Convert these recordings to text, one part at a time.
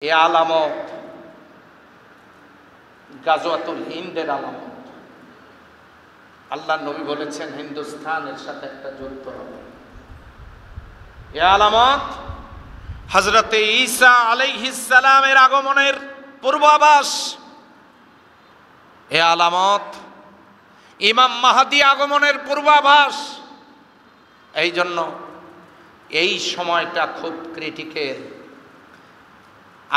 এ আলামত গাজওয়াতুল হিন্দের আলামত। আল্লাহ নবী বলেছেন হিন্দুস্তানের সাথে একটা যুদ্ধ হবে। এ আলামত হযরতে ঈসা আলাইহিস সালামের আগমনের পূর্বাভাস। এ আলামত ইমাম মাহদী আগমনের পূর্বাভাস। এই জন্য এই সময়টা খুব ক্রিটিক্যাল।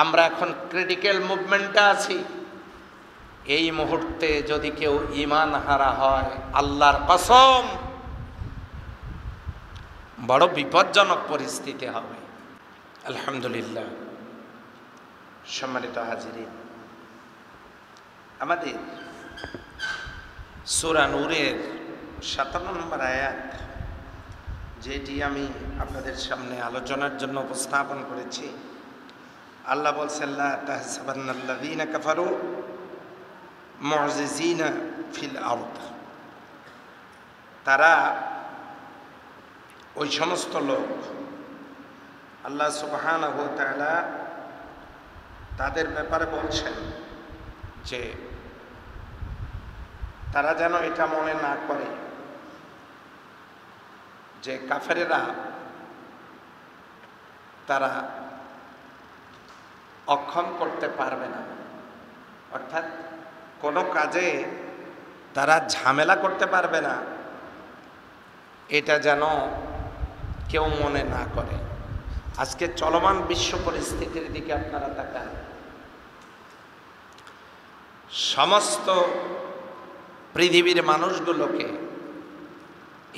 আমরা এখন ক্রিটিক্যাল মুভমেন্টে আছি। এই মুহূর্তে যদি কেউ ঈমান হারা হয়, আল্লাহর কসম বড় বিপজ্জনক পরিস্থিতি হবে। আলহামদুলিল্লাহ, সম্মানিত হাজিরিন, আমাদের সূরা নূরের ৫৭ নম্বর আয়াত, যেটি আমি আপনাদের সামনে আলোচনার জন্য উপস্থাপন করেছি। আল্লাহ বলছেন লা তাহসাবান্নাল্লাযীনা কাফারু মু'জিজিনা ফিল আরদ। তারা ওই সমস্ত লোক, আল্লাহ সুবহানাহু ওয়া তাআলা তাদের ব্যাপারে বলছেন যে তারা যেন এটা মনে না করে যে কাফেরেরা তারা অক্ষম করতে পারবে না, অর্থাৎ কোনো কাজে তারা ঝামেলা করতে পারবে না, এটা যেন কেউ মনে না করে। আজকে চলমান বিশ্ব পরিস্থিতির দিকে আপনারা তাকান। সমস্ত পৃথিবীর মানুষগুলোকে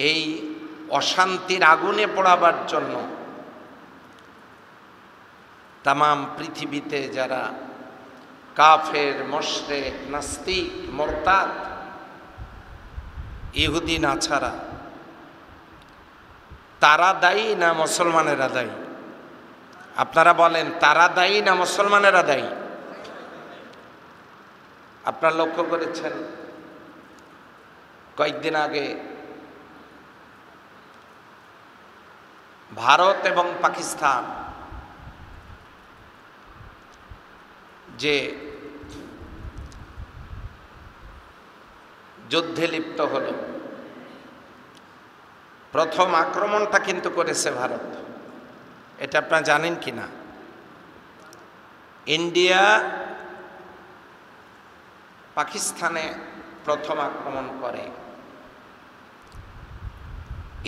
এই অশান্তির আগুনে পোড়াবার জন্য তামাম পৃথিবীতে যারা কাফের, মুশরিক, নাস্তিক, মুরতাদ, ইহুদি নাছাড়া, তারা দায়ী না মুসলমানেরা দায়ী? আপনারা বলেন, তারা দায়ী না মুসলমানেরা দায়ী? আপনারা লক্ষ্য করেছেন কয়েকদিন আগে ভারত এবং পাকিস্তান যে যুদ্ধে লিপ্ত হলো, প্রথম আক্রমণটা কিন্তু করেছে ভারত। এটা আপনারা জানেন কি না? ইন্ডিয়া পাকিস্তানে প্রথম আক্রমণ করে।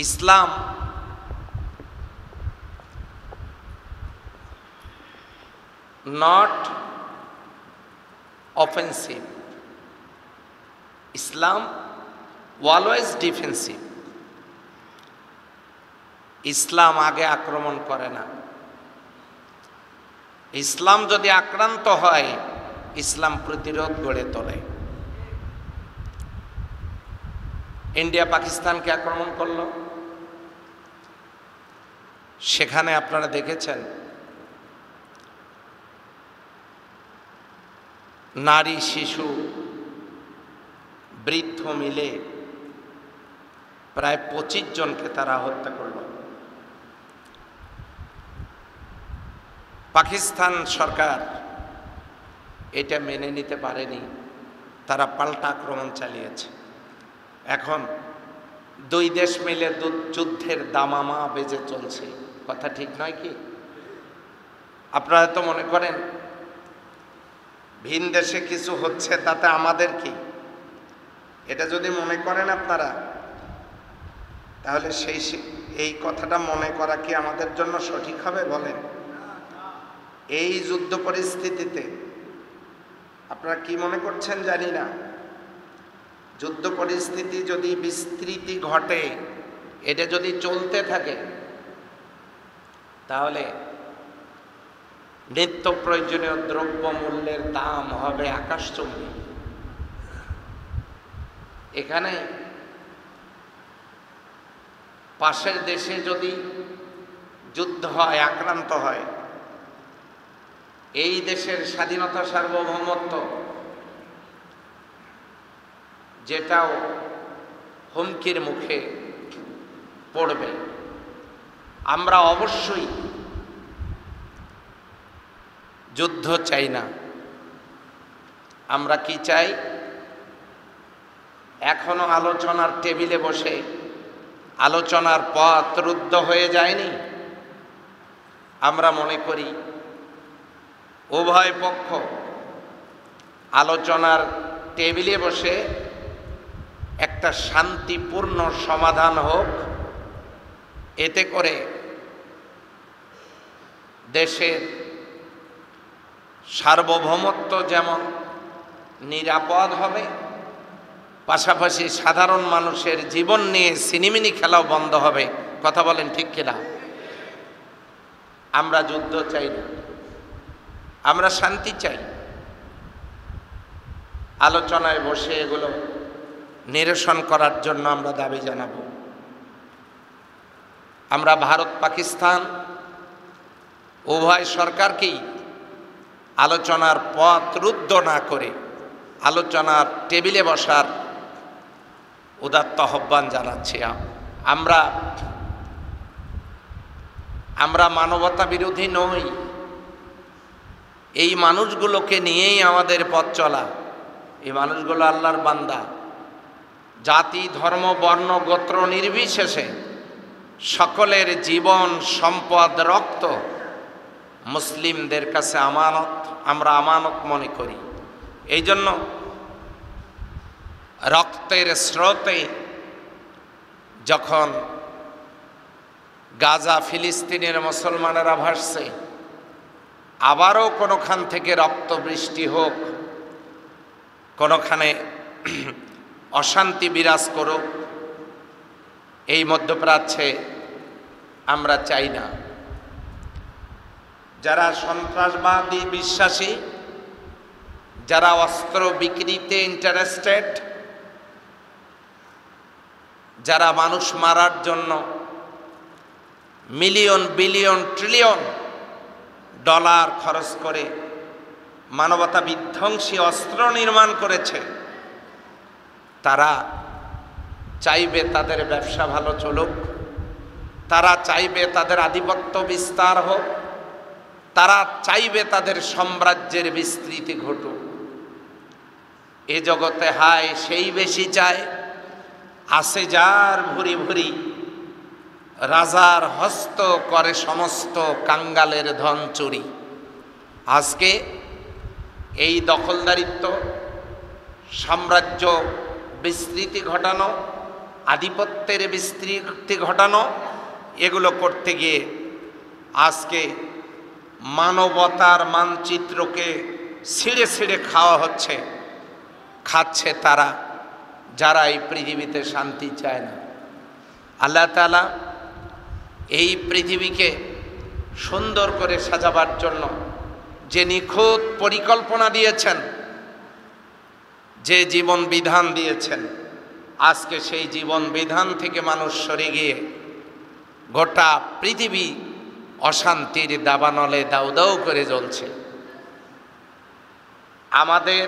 Islam not offensive, Islam always defensive. Islam আগে আক্রমণ করে না। ইসলাম যদি আক্রান্ত হয়, ইসলাম প্রতিরোধ গড়ে তোলে। ইন্ডিয়া পাকিস্তানকে আক্রমণ করল, সেখানে আপনারা দেখেছেন নারী, শিশু, বৃদ্ধ মিলে প্রায় ২৫ জনকে তারা হত্যা করল। পাকিস্তান সরকার এটা মেনে নিতে পারেনি, তারা পাল্টা আক্রমণ চালিয়েছে। এখন দুই দেশ মিলে যুদ্ধের দামামা বেজে চলছে। কথা ঠিক নয় কি? আপনারা তো মনে করেন ভিন দেশে কিছু হচ্ছে তাতে আমাদের কি? এটা যদি মনে করেন আপনারা, তাহলে এই কথাটা মনে করা কি আমাদের জন্য সঠিক হবে? বলেন, এই যুদ্ধ পরিস্থিতিতে আপনারা কি মনে করছেন জানি না, যুদ্ধ পরিস্থিতি যদি বিস্তৃতি ঘটে, এটা যদি চলতে থাকে, তাহলে নিত্য প্রয়োজনীয় দ্রব্য মূল্যের দাম হবে আকাশচুম্বী। এখানে পাশের দেশে যদি যুদ্ধ হয়, আক্রান্ত হয়, এই দেশের স্বাধীনতা, সার্বভৌমত্ব যেটাও হুমকির মুখে পড়বে। আমরা অবশ্যই যুদ্ধ চাই না। আমরা কি চাই? এখনো আলোচনার টেবিলে বসে আলোচনার পথ রুদ্ধ হয়ে যায়নি। আমরা মনে করি উভয় পক্ষ আলোচনার টেবিলে বসে একটা শান্তিপূর্ণ সমাধান হোক, এতে করে দেশের সার্বভৌমত্ব যেমন নিরাপদ হবে, পাশাপাশি সাধারণ মানুষের জীবন নিয়ে সিনিমিনি খেলাও বন্ধ হবে। কথা বলেন ঠিক কিনা? আমরা যুদ্ধ চাই না, আমরা শান্তি চাই। আলোচনায় বসে এগুলো নিরসন করার জন্য আমরা দাবি জানাব। আমরা ভারত পাকিস্তান উভয় সরকারকেই আলোচনার পথ রুদ্ধ না করে আলোচনার টেবিলে বসার উদাত্ত আহ্বান জানাচ্ছি। আমরা মানবতা বিরোধী নই। এই মানুষগুলোকে নিয়েই আমাদের পথ চলা। এই মানুষগুলো আল্লাহর বান্দা। জাতি, ধর্ম, বর্ণ, গোত্র নির্বিশেষে সকলের জীবন, সম্পদ, রক্ত মুসলিমদের কাছে আমানত, আমরা আমানত মনে করি। এই জন্য রক্তের স্রোতে যখন গাজা ফিলিস্তিনের মুসলমানেরা ভাসছে, আবারও কোনোখান থেকে রক্ত বৃষ্টি হোক, কোনোখানে অশান্তি বিরাজ করুক, এই মধ্যপ্রাচ্যে আমরা চাই না। যারা সন্ত্রাসবাদী বিশ্বাসী, যারা অস্ত্র বিক্রিতে ইন্টারেস্টেড, যারা মানুষ মারার জন্য মিলিয়ন, বিলিয়ন, ট্রিলিয়ন ডলার খরচ করে মানবতা বিধ্বংসী অস্ত্র নির্মাণ করেছে, তারা চাইবে তাদের ব্যবসা ভালো চলুক, তারা চাইবে তাদের আধিপত্য বিস্তার হোক, তারা চাইবে তাদের সাম্রাজ্যের বিস্তৃতি ঘটুক। এ জগতে হায় সেই বেশি চায়, আসে যার ভুরি ভুরি, রাজার হস্ত করে সমস্ত কাঙ্গালের ধন চুরি। আজকে এই দখলদারিত্ব, সাম্রাজ্য বিস্তৃতি ঘটানো, আধিপত্যের বিস্তৃতি ঘটানো, এগুলো করতে গিয়ে আজকে মানবতার মানচিত্রকে ছিঁড়ে ছিঁড়ে খাওয়া হচ্ছে। খাচ্ছে তারা যারা এই পৃথিবীতে শান্তি চায় না। আল্লাহ তাআলা এই পৃথিবীকে সুন্দর করে সাজাবার জন্য যে নিখুঁত পরিকল্পনা দিয়েছেন, যে জীবন বিধান দিয়েছেন, আজকে সেই জীবন বিধান থেকে মানুষ সরে গিয়ে গোটা পৃথিবী অশান্তির দাবানলে দাউ দাউ করে জ্বলছে। আমাদের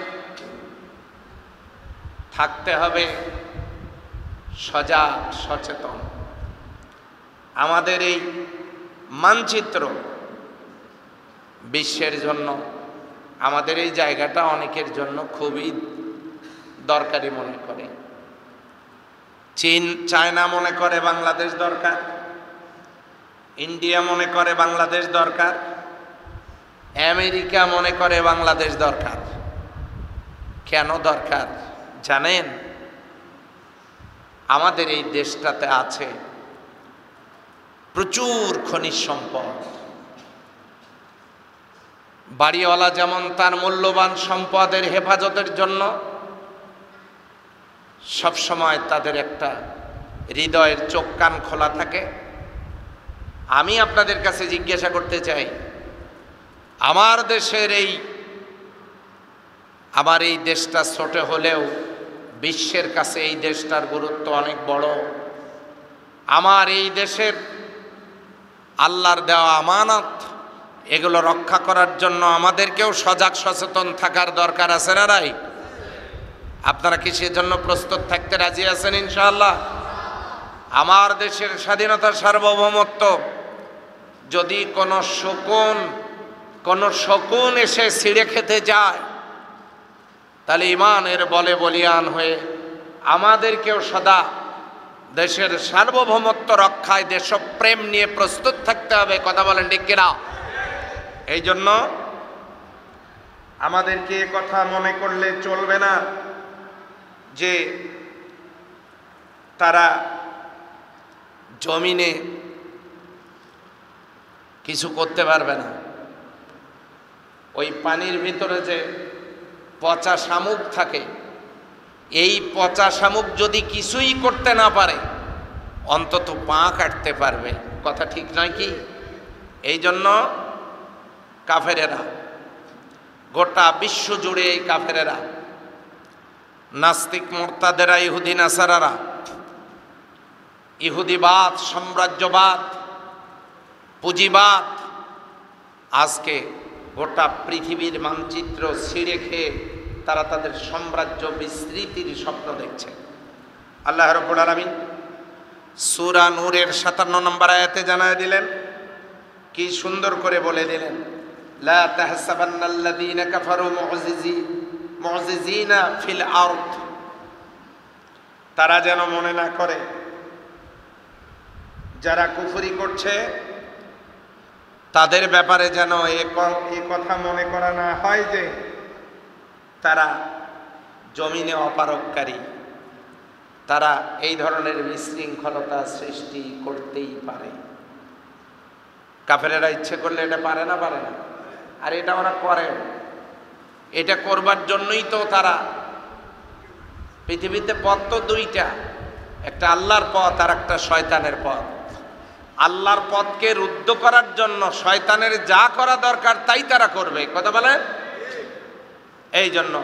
থাকতে হবে সজাগ, সচেতন। আমাদের এই মানচিত্র বিশ্বের জন্য, আমাদের এই জায়গাটা অনেকের জন্য খুবই দরকারি মনে করে। চীন, চায়না মনে করে বাংলাদেশ দরকার, ইন্ডিয়া মনে করে বাংলাদেশ দরকার, আমেরিকা মনে করে বাংলাদেশ দরকার। কেন দরকার জানেন? আমাদের এই দেশটাতে আছে প্রচুর খনিজ সম্পদ। বাড়িওয়ালা যেমন তার মূল্যবান সম্পদের হেফাজতের জন্য সবসময় তাদের একটা হৃদয়ের চোখ কান খোলা থাকে, আমি আপনাদের কাছে জিজ্ঞাসা করতে চাই, আমার এই দেশটা ছোট হলেও বিশ্বের কাছে এই দেশটার গুরুত্ব অনেক বড়। আমার এই দেশের আল্লাহর দেওয়া আমানত, এগুলো রক্ষা করার জন্য আমাদেরকেও সজাগ সচেতন থাকার দরকার আছে না নাই? আপনারা কি সেজন্য প্রস্তুত থাকতে রাজি আছেন ইনশাআল্লাহ? আমার দেশের স্বাধীনতা, সার্বভৌমত্ব যদি কোনো শকুন, কোন শকুন এসে ছিঁড়ে খেতে যায়, তাহলে ইমানের বলে বলিয়ান হয়ে আমাদেরকেও সদা দেশের সার্বভৌমত্ব রক্ষায় দেশপ্রেম নিয়ে প্রস্তুত থাকতে হবে। কথা বলেন ঠিক কিনা? এই জন্য আমাদেরকে এ কথা মনে করলে চলবে না যে তারা জমিনে কিছু করতে পারবে না। ওই পানির ভিতরে যে পচা শামুক থাকে, এই পচা শামুক যদি কিছুই করতে না পারে অন্তত পা কাটতে পারবে। কথা ঠিক নয় কি? এই জন্য কাফেরেরা, গোটা বিশ্ব জুড়ে এই কাফেরেরা, নাস্তিক মোরতাদেরা, ইহুদি নাসারারা, ইহুদিবাদ, সাম্রাজ্যবাদ, পুঁজিবাদ আজকে গোটা পৃথিবীর মানচিত্র ছিঁড়ে খেয়ে তারা তাদের সাম্রাজ্য বিস্তৃতির স্বপ্ন দেখছে। আল্লাহ রাব্বুল আলামিন সূরা নূরের 57 নম্বর আয়াতে জানায় দিলেন, কি সুন্দর করে বলে দিলেন, লা তাহসাবান্নাল্লাযীনা কাফারু মু'জিজিনা ফিল আরদ। তারা যেন মনে না করে, যারা কুফরি করছে তাদের ব্যাপারে যেন এ কথা মনে করা না হয় যে তারা জমিনে অপারগকারী, তারা এই ধরনের বিশৃঙ্খলতা সৃষ্টি করতেই পারে। কাফেরেরা ইচ্ছে করলে এটা পারে না? পারে না। আর এটা ওরা করে। এটা করবার জন্যই তো তারা, পৃথিবীতে পথ তো দুইটা, একটা আল্লাহর পথ আর একটা শয়তানের পথ। আল্লাহর পথকে রুদ্ধ করার জন্য শয়তানের যা করা দরকার তাই তারা করবে। কথা বলে? এই জন্য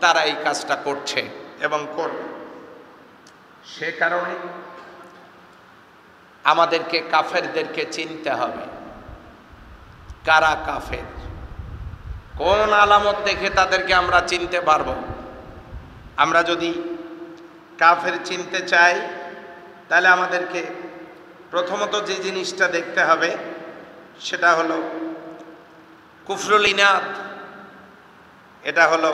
তারা এই কাজটা করছে এবং করবে। সে কারণে আমাদেরকে কাফেরদেরকে চিনতে হবে। কারা কাফের, কোন আলামত দেখে তাদেরকে আমরা চিনতে পারবো? আমরা যদি কাফের চিনতে চাই তাহলে আমাদেরকে প্রথমত যে জিনিসটা দেখতে হবে সেটা হলো কুফরুল ইনাদ। এটা হলো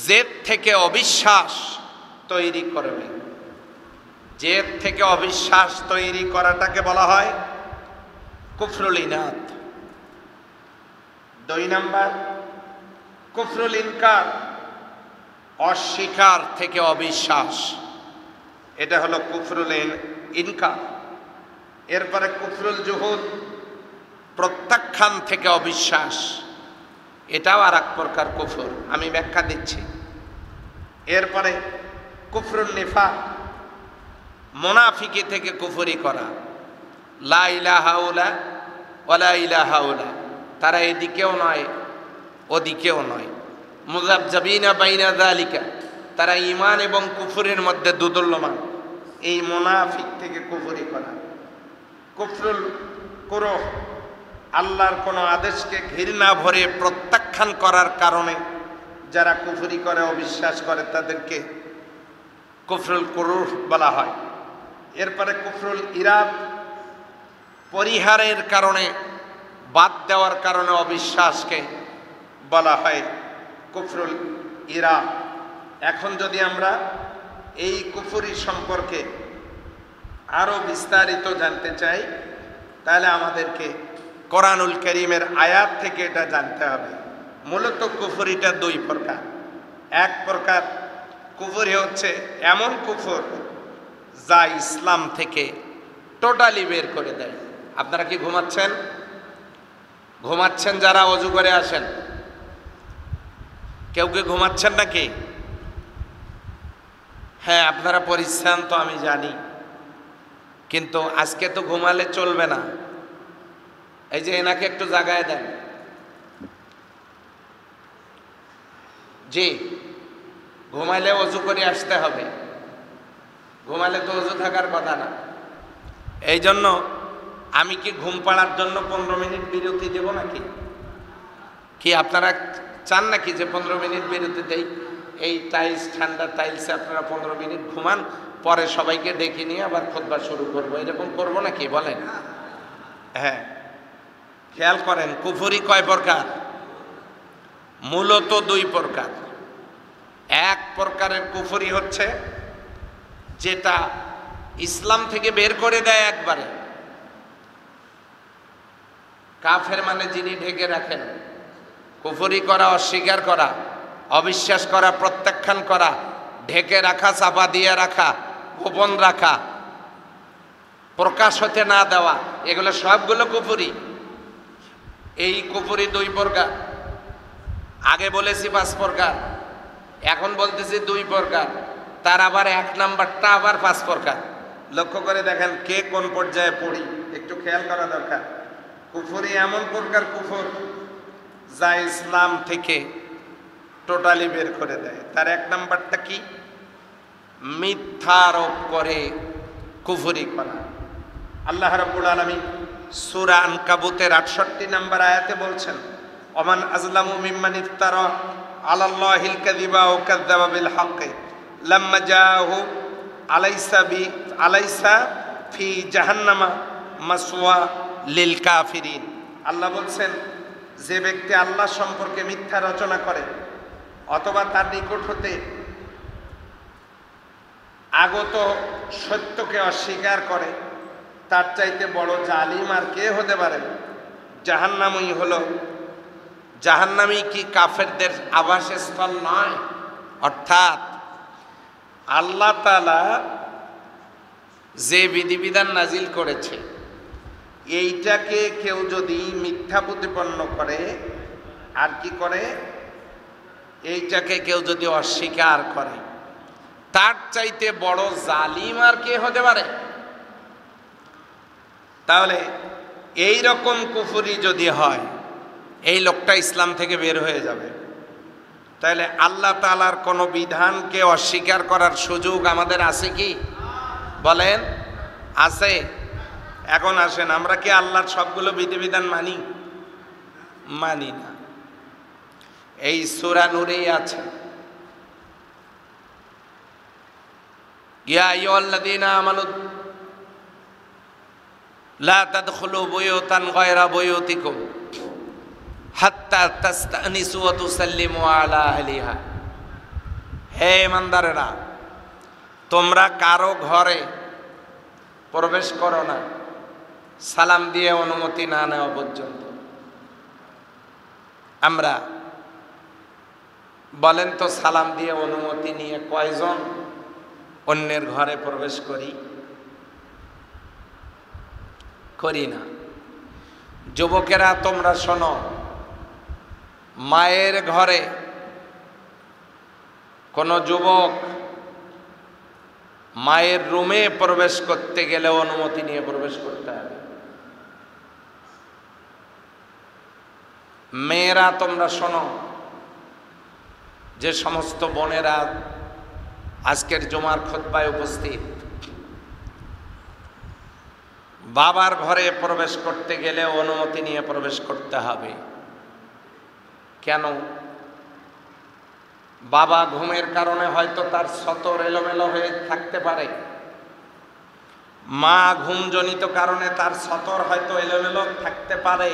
জেদ থেকে অবিশ্বাস তৈরি করবে। জেদ থেকে অবিশ্বাস তৈরি করাটাকে বলা হয় কুফরুল ইনাদ। 2 নাম্বার কুফরুল ইনকার, অস্বীকার থেকে অবিশ্বাস, এটা হলো কুফরুল ইনকার। এরপরে কুফরুল জুহুদ, প্রত্যাখ্যান থেকে অবিশ্বাস, এটাও আর এক প্রকার কুফর, আমি ব্যাখ্যা দিচ্ছি। এরপরে কুফরুল নিফাক, মুনাফিকি থেকে কুফরি করা, লা ইলাহা ইল্লা ওয়ালা ইলাহা ইল্লা, তারা এদিকেও নয় ওদিকেও নয়, মুযাবযাবিনা বাইনা যালিকা, তারা ঈমান এবং কুফরের মধ্যে দুদুল্যমান, এই মুনাফিক থেকে কুফরি করা। কুফরুল কুরহ, আল্লাহর কোনো আদেশকে ঘৃণা ভরে প্রত্যাখ্যান করার কারণে যারা কুফরি করে, অবিশ্বাস করে, তাদেরকে কুফরুল কুরহ বলা হয়। এরপরে কুফরুল ইরাদ, পরিহারের কারণে, বাদ দেওয়ার কারণে অবিশ্বাসকে বলা হয় কুফরুল ইরাদ। এখন যদি আমরা এই কুফরি সম্পর্কে আরো বিস্তারিত জানতে চাই তাহলে আমাদেরকে কোরআনুল কারীমের আয়াত থেকে এটা জানতে হবে। মূলত কুফরিটা 2 প্রকার। এক প্রকার কুফরি হচ্ছে এমন কুফর যা ইসলাম থেকে টোটালি বের করে দেয়। আপনারা কি ঘুমাচ্ছেন? ঘুমাচ্ছেন যারা, ওযু করে আসেন। কেউ কি ঘুমাচ্ছেন নাকি? হ্যাঁ, আপনারা পরিশ্রান্ত আমি জানি, কিন্তু আজকে তো ঘুমালে চলবে না। এই যে এনাকে একটু জাগায় দেন। জি, ঘুমাইলে ওযু করে আসতে হবে, ঘুমালে তো ওযু থাকার কথা না। এই জন্য আমি কি ঘুম পাড়ার জন্য 15 মিনিট বিরতি দেব নাকি? কি আপনারা চান নাকি যে 15 মিনিট বিরতি দেই? এই টাইলস, ঠান্ডা টাইলসে আপনারা 15 মিনিট ঘুমান, পরে সবাইকে ডেকে নিয়ে আবার খুতবা শুরু করবো, এরকম করবো নাকি বলেন? হ্যাঁ, খেয়াল করেন কুফরি কয় প্রকার? মূলত দুই প্রকার। এক প্রকারের কুফরি হচ্ছে যেটা ইসলাম থেকে বের করে দেয় একবারে। কাফের মানে যিনি ঢেকে রাখেন, কুফরি করা, অস্বীকার করা, অবিশ্বাস করা, প্রত্যাখ্যান করা, ঢেকে রাখা, চাপা দিয়ে রাখা, গোপন রাখা, প্রকাশ হতে না দেওয়া, এগুলো সবগুলো কুফরি। এই কুফরি দুই প্রকার। আগে বলেছি 5 প্রকার, এখন বলতেছি 2 প্রকার। তার আবার 1 নাম্বারটা আবার 5 প্রকার। লক্ষ্য করে দেখেন কে কোন পর্যায়ে পড়ি, একটু খেয়াল করা দরকার। কুফরি এমন প্রকার কুফর যা ইসলাম থেকে টোটালি বের করে দেয়। তার 1 নাম্বারটা কি? মিথ্যা আরোপ করে কুফরি করা। আল্লাহ রাব্বুল আলামিন সূরা আনকাবুতের 68 নম্বর আয়াতে বলছেন, ওমান আযলামু মিম্মান ইফতারা আলাল্লাহিল কাযিবা ওয়া কাযযাবা বিল হাক্কি লাম্মা জাআহু আলাইসা ফি জাহান্নামা মাসওয়া লিল কাফিরিন। আল্লাহ বলছেন, যে ব্যক্তি আল্লাহ সম্পর্কে মিথ্যা রচনা করে অথবা তার নিকট হতে আগত সত্যকে অস্বীকার করে, তার চাইতে বড় জালিম আর কে হতে পারে? জাহান্নামই হলো। জাহান্নামই কি কাফেরদের আবাসস্থল নয়? অর্থাৎ আল্লাহ তাআলা যে বিধিবিধান নাজিল করেছে এইটাকে কেউ যদি মিথ্যা প্রতিপন্ন করে আর কি করে, এইটাকে কেউ যদি অস্বীকার করে, তার চাইতে বড় জালিম আর কে হতে পারে? তাহলে এই রকম কুফরি যদি হয়, এই লোকটা ইসলাম থেকে বের হয়ে যাবে। তাহলে আল্লাহ তাআলার কোনো বিধানকে অস্বীকার করার সুযোগ আমাদের আছে কি? বলেন, আছে? এখন আসেন, আমরা কি আল্লাহর সবগুলো বিধিবিধান মানি? মানি না। এই সূরা নূরেই আছে, ইয়া আইয়ুহাল্লাযীনা আমানু লা তাদখুলু বুয়ুতান গায়রা বুয়ুতিকুম হাত্তা তাস্তানিসু ওয়া তুসাল্লিমু আলা আহলিহা। হে ইমানদারেরা, তোমরা কারো ঘরে প্রবেশ করো না সালাম দিয়ে অনুমতি না নেওয়া পর্যন্ত। আমরা বলেন তো, সালাম দিয়ে অনুমতি নিয়ে কয়জন অন্যের ঘরে প্রবেশ করি? করি না। যুবকেরা তোমরা শোনো, মায়ের ঘরে কোনো যুবক মায়ের রুমে প্রবেশ করতে গেলে অনুমতি নিয়ে প্রবেশ করতে হবে। মেয়েরা তোমরা শোনো, যে সমস্ত বোনেরা আজকের জুমার খুতবায় উপস্থিত, বাবার ঘরে প্রবেশ করতে গেলে অনুমতি নিয়ে প্রবেশ করতে হবে। কেন? বাবা ঘুমের কারণে হয়তো তার সতর এলোমেলো হয়ে থাকতে পারে, মা ঘুমজনিত কারণে তার সতর হয়তো এলোমেলো থাকতে পারে।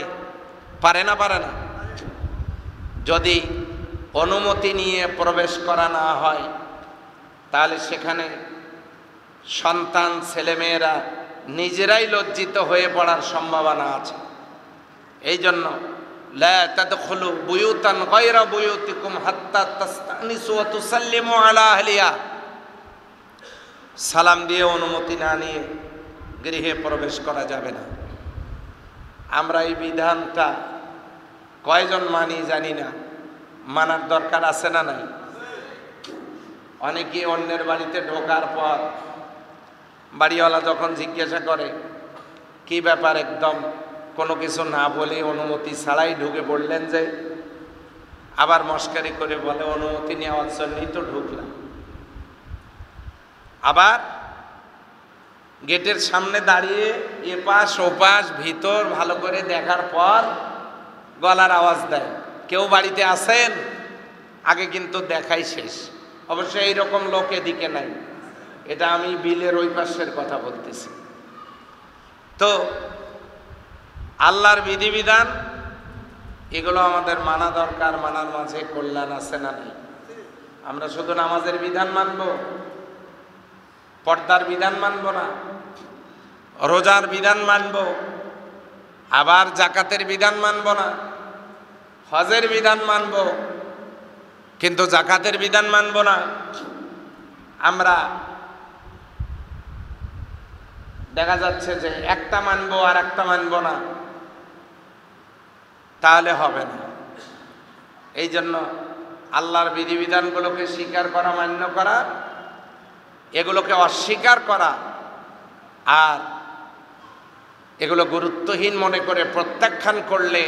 পারে না? পারে না? যদি অনুমতি নিয়ে প্রবেশ করা না হয়, তাহলে সেখানে সন্তান ছেলেমেয়েরা নিজেরাই লজ্জিত হয়ে পড়ার সম্ভাবনা আছে। এই জন্য লা তাদখুলু বুয়ুতান গায়রা বুয়ুতিকুম হাত্তা তাস্তানিসু ওয়া তুসাল্লিমু আলা আহলিহা। সালাম দিয়ে অনুমতি না নিয়ে গৃহে প্রবেশ করা যাবে না। আমরা এই বিধানটা কয়জন মানি জানি না, মানার দরকার আছে না নাই? অনেকে অন্যের বাড়িতে ঢোকার পর বাড়িওয়ালা যখন জিজ্ঞাসা করে কি ব্যাপার, একদম কোনো কিছু না বলে অনুমতি ছাড়াই ঢুকে পড়লেন যে, আবার মস্কারি করে বলে অনুমতি নেওয়ার জন্যই তো ঢুকলাম। আবার গেটের সামনে দাঁড়িয়ে এপাশ ওপাশ ভিতর ভালো করে দেখার পর গলার আওয়াজ দেয়, কেউ বাড়িতে আছেন? আগে কিন্তু দেখাই শেষ। অবশ্য এইরকম লোক এদিকে নাই, এটা আমি বিলের ওই পাশের কথা বলতেছি। তো আল্লাহর বিধিবিধান এগুলো আমাদের মানা দরকার। মানার মাঝে কল্যাণ আছে না নেই? আমরা শুধু নামাজের বিধান মানব, পর্দার বিধান মানব না, রোজার বিধান মানব, আবার জাকাতের বিধান মানব না, হজের বিধান মানব, কিন্তু জাকাতের বিধান মানব না। আমরা দেখা যাচ্ছে যে একটা মানব আর একটা মানব না, তাহলে হবে না। এই জন্য আল্লাহর বিধিবিধানগুলোকে স্বীকার করা, মান্য করা, এগুলোকে অস্বীকার করা আর এগুলো গুরুত্বহীন মনে করে প্রত্যাখ্যান করলে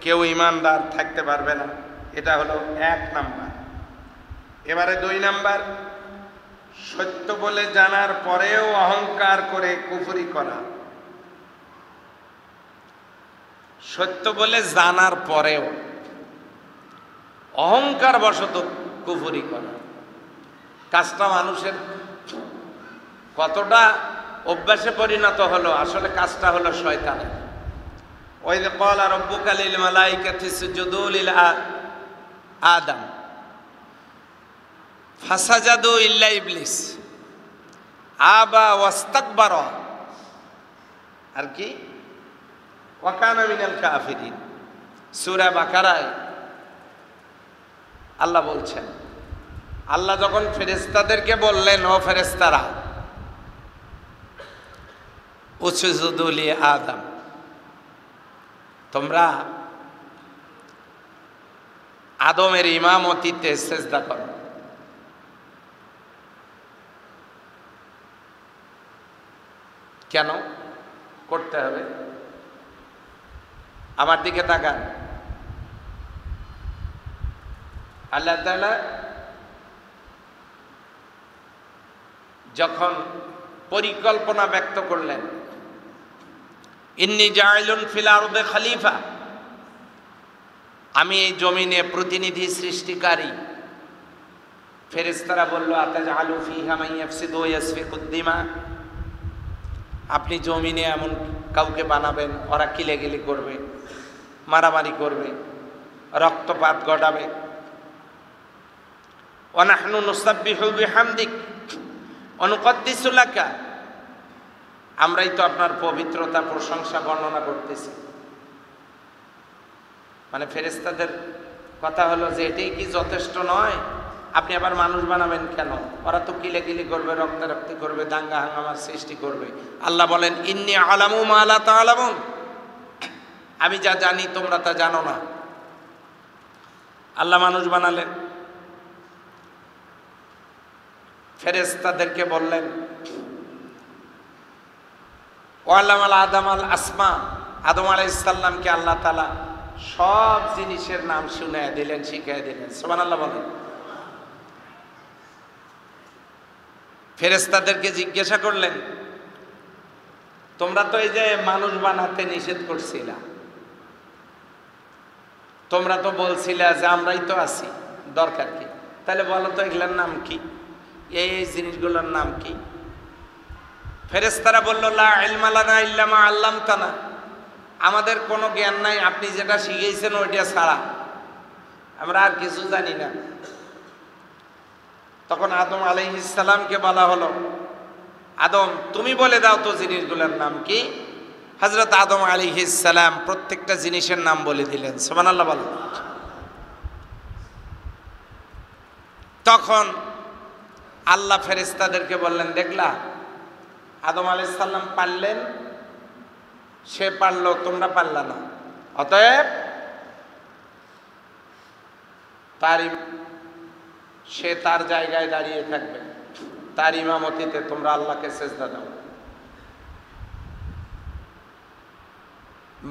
কেউ ইমানদার থাকতে পারবে না। এটা হলো 1 নাম্বার। এবারে 2 নাম্বার, সত্য বলে জানার পরেও অহংকার করে কুফরি করা। সত্য বলে জানার পরেও অহংকার বশত কুফরি করা, কাজটা মানুষের কতটা অভ্যাসে পরিণত হলো, আসলে কাজটা হলো শয়তানের। ওই যে ক্বালা রাব্বুকা লিল মালাইকাতি ইসজুদু লিল আদম ফাসাজাদু ইল্লা ইবলিস আবা ওয়াস্তাকবারা, আর কি ওয়া কানা মিনাল কাফিরিন। সূরা বাকারায় আল্লাহ বলছেন, আল্লাহ যখন ফেরেশতাদেরকে বললেন, ও ফেরেশতারা উসজুদু লি আদম, তোমরা আদমের ইমামতিতে সিজদা করো। কেন করতে হবে? আমার দিকে তাকান। আল্লাহ তাআলা যখন পরিকল্পনা ব্যক্ত করলেন, ইন্নী জাইলুন ফিল আরদে খলিফা, আমি এই জমিনে প্রতিনিধি সৃষ্টিকারী। ফেরেশতারা বলল, আতাজআলু ফিহা মান ইয়াফসিদু ওয়া ইয়াসফিকুদ দিমা, আপনি জমিনে এমন কাউকে বানাবেন ওরা কিলেগিলি করবে, মারামারি করবে, রক্তপাত ঘটাবে। ওয়া নাহনু নুসাব্বিহু বিহামদিক ওয়া নুকদ্দিসু লাকা, আমরাই তো আপনার পবিত্রতা প্রশংসা বর্ণনা করতেছি। মানে ফেরেশতাদের কথা হলো যে এটাই কি যথেষ্ট নয়? আপনি আবার মানুষ বানাবেন কেন? ওরা তো কিলেকিলি করবে, রক্তারক্তি করবে, দাঙ্গা হাঙ্গামার সৃষ্টি করবে। আল্লাহ বলেন, ইন্নী আলামু মা লা তা'লামুন, আমি যা জানি তোমরা তা জানো না। আল্লাহ মানুষ বানালেন, ফেরেশতাদেরকে বললেন, ওয়ালামাল আদামাল আসমা, আদম আলাইহিস সালামকে আল্লাহ তাআলা সব জিনিসের নাম শুনাইয়া দিলেন, শিখাইয়া দিলেন। সুবহানাল্লাহ বলেন। ফেরেশতাদেরকে জিজ্ঞাসা করলেন, তোমরা তো এই যে মানুষ বানাতে নিষেধ করছিলা, তোমরা তো বলছিলা যে আমরাই তো আছি, দরকার কি? তাহলে বলো তো এগুলোর নাম কি, এই জিনিসগুলোর নাম কি? ফেরেশতারা বলল, লা ইলমা লানা ইল্লা মা আল্লামতানা, আমাদের কোনো জ্ঞান নাই, আপনি যেটা শিখিয়েছেন ওইটা ছাড়া আমরা আর কিছু জানি না। তখন আদম আলাইহিস সালামকে বলা হলো, আদম তুমি বলে দাও তো জিনিসগুলোর নাম কি? হযরত আদম আলাইহিস সালাম প্রত্যেকটা জিনিসের নাম বলে দিলেন। সুবহানাল্লাহ বলো। তখন আল্লাহ ফেরেশতাদেরকে বললেন, দেখলা আদম আলাইহিস সালাম পারলেন, সে পারলো, তোমরা পারলা না, অতএব সে তার জায়গায় দাঁড়িয়ে থাকবে, তার ইমামতিতে তোমরা আল্লাহকে সিজদা দাও।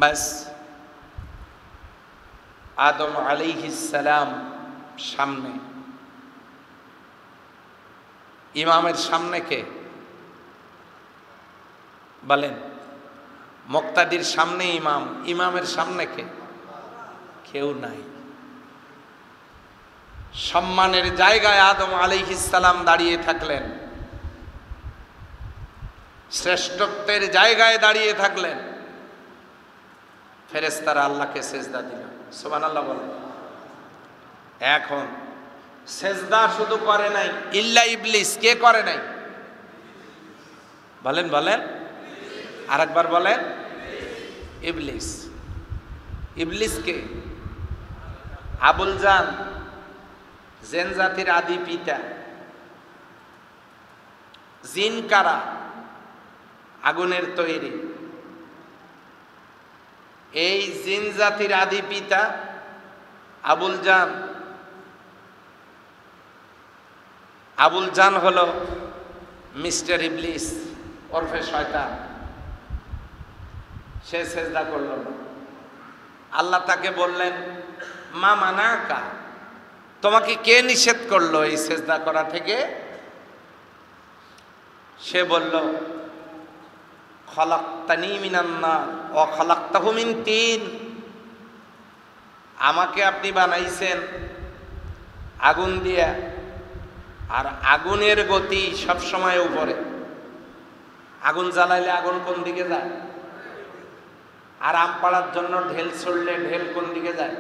বাস আদম আলাইহিস সালাম সামনে, ইমামের সামনে কে বলেন? মুক্তাদির সামনে ইমাম, ইমামের সামনে কে? কেউ নাই। সম্মানের জায়গায় আদম আলাইহিস সালাম দাঁড়িয়ে থাকলেন, শ্রেষ্ঠত্বের জায়গায় দাঁড়িয়ে থাকলেন। ফেরেশতারা আল্লাহকে সেজদা দিল। সুবহানাল্লাহ বলেন। এখন সেজদা শুধু করে নাই ইল্লা ইবলিস, কে করে নাই বলেন বলেন, আরেকবার বলেন। ইবলিস। ইবলিসকে আবুল জান, জিন জাতির আদি পিতা। জিন কারা? আগুনের তৈরি। এই জিন জাতির আদি পিতা আবুল জান। আবুল জান হলো মিস্টার ইবলিস ওরফে শয়তান। সে সেজদা করল না। আল্লাহ তাকে বললেন, মা মানাকা, তোমাকে কে নিষেধ করলো এই সেজদা করা থেকে? সে বলল, খলাকতানি মিনান নার ওয়া খলাকতাহু মিন তিন, আমাকে আপনি বানাইছেন আগুন দিয়া, আর আগুনের গতি সব সময় উপরে। আগুন জ্বালাইলে আগুন কোন দিকে যায়? আর আম পাড়ার জন্য ঢেল ছড়লে ঢেল কোন দিকে যায়?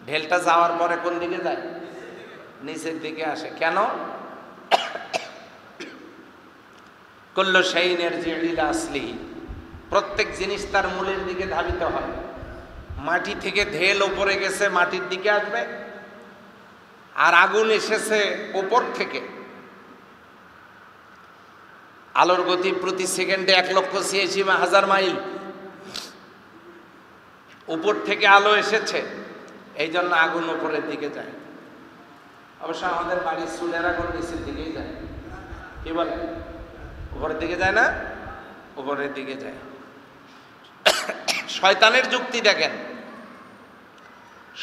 ঢেলটা যাওয়ার পরে কোন দিকে যায়? নিচের দিকে আসে। কেন? কুল্লু শাইইন ইয়ারজিউ ইলা আসলিহি, প্রত্যেক জিনিস তার মূলের দিকে ধাবিত হয়। মাটি থেকে ঢেল উপরে গেছে, মাটির দিকে আসবে। আর আগুন এসেছে উপর থেকে। আলোর গতি প্রতি সেকেন্ডে 1,86,000 মাইল। উপর থেকে আলো এসেছে, এই জন্য আগুন উপরের দিকে যায়। অবশ্য আমাদের বাড়ির চুলের আগুন নিচের দিকেই যায়। কি বলে? উপরের দিকে যায় না? উপরের দিকে যায়। শয়তানের যুক্তি দেখেন।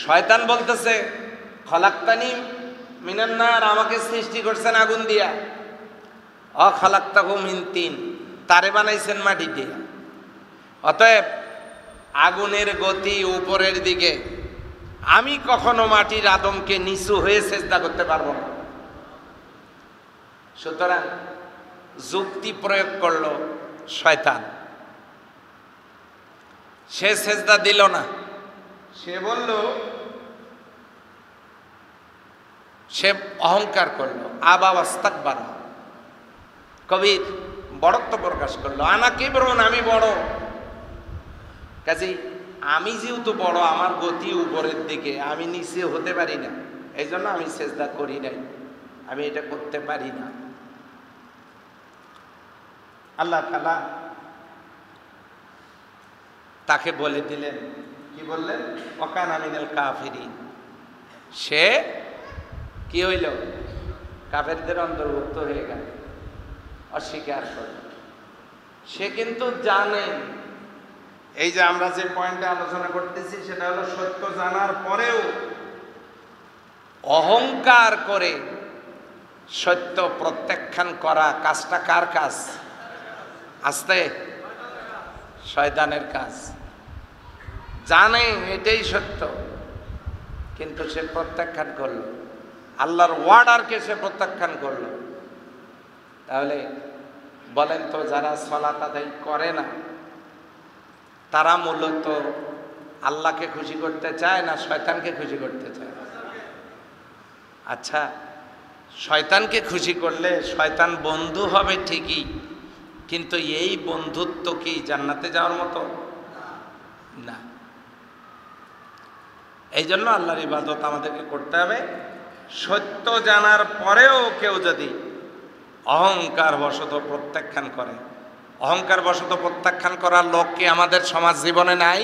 শয়তান বলতেছে, খলাকতানি মিনান নার, আমাকে সৃষ্টি করছেন আগুন দিয়া। খলাকতাহু মিন তিন, তারে বানাইছেন মাটি দিয়া। অতএব আগুনের গতি উপরের দিকে, আমি কখনো মাটির আদমকে নিচু হয়ে সেজদা করতে পারবো না। সুতরাং যুক্তি প্রয়োগ করলো শয়তান। সে সেজদা দিল না। সে বলল, সে অহংকার করলো, আবা ওয়াস্তাকবার, কবির বড়ত্ব প্রকাশ করলো। আনা কিবরুন, আমি বড়। কাজেই আমি যেহেতু বড়, আমার গতি উপরের দিকে, আমি নিচে হতে পারি না, এই জন্য আমি সেজদা করি নাই, আমি এটা করতে পারি না। আল্লাহ তাআলা তাকে বলে দিলেন, কি বললেন? ওয়াকানা মিনাল কাফিরিন, সে কি হইল? কাফেরদের অন্তর্ভুক্ত হয়ে গেল, অস্বীকার করল। সে কিন্তু জানে, এই যে আমরা যে পয়েন্টে আলোচনা করতেছি সেটা হলো সত্য জানার পরেও অহংকার করে সত্য প্রত্যাখ্যান করা কাজটা কার কাজ? আস্তে শয়তানের কাজ। জানে এটাই সত্য, কিন্তু সে প্রত্যাখ্যান করল, আল্লাহর ওয়ার্ডারকে সে প্রত্যাখ্যান করল। তাহলে বলেন তো, যারা সালাত আদায় করে না তারা মূলত আল্লাহকে খুশি করতে চায় না শয়তানকে খুশি করতে চায়? আচ্ছা, শয়তানকে খুশি করলে শয়তান বন্ধু হবে ঠিকই, কিন্তু এই বন্ধুত্ব কি জান্নাতে যাওয়ার মতো? না। এই জন্য আল্লাহর ইবাদত আমাদেরকে করতে হবে। সত্য জানার পরেও কেউ যদি অহংকার বশত প্রত্যাখ্যান করে, অহংকার বশত প্রত্যাখ্যান করার লোক কি আমাদের সমাজ জীবনে নাই?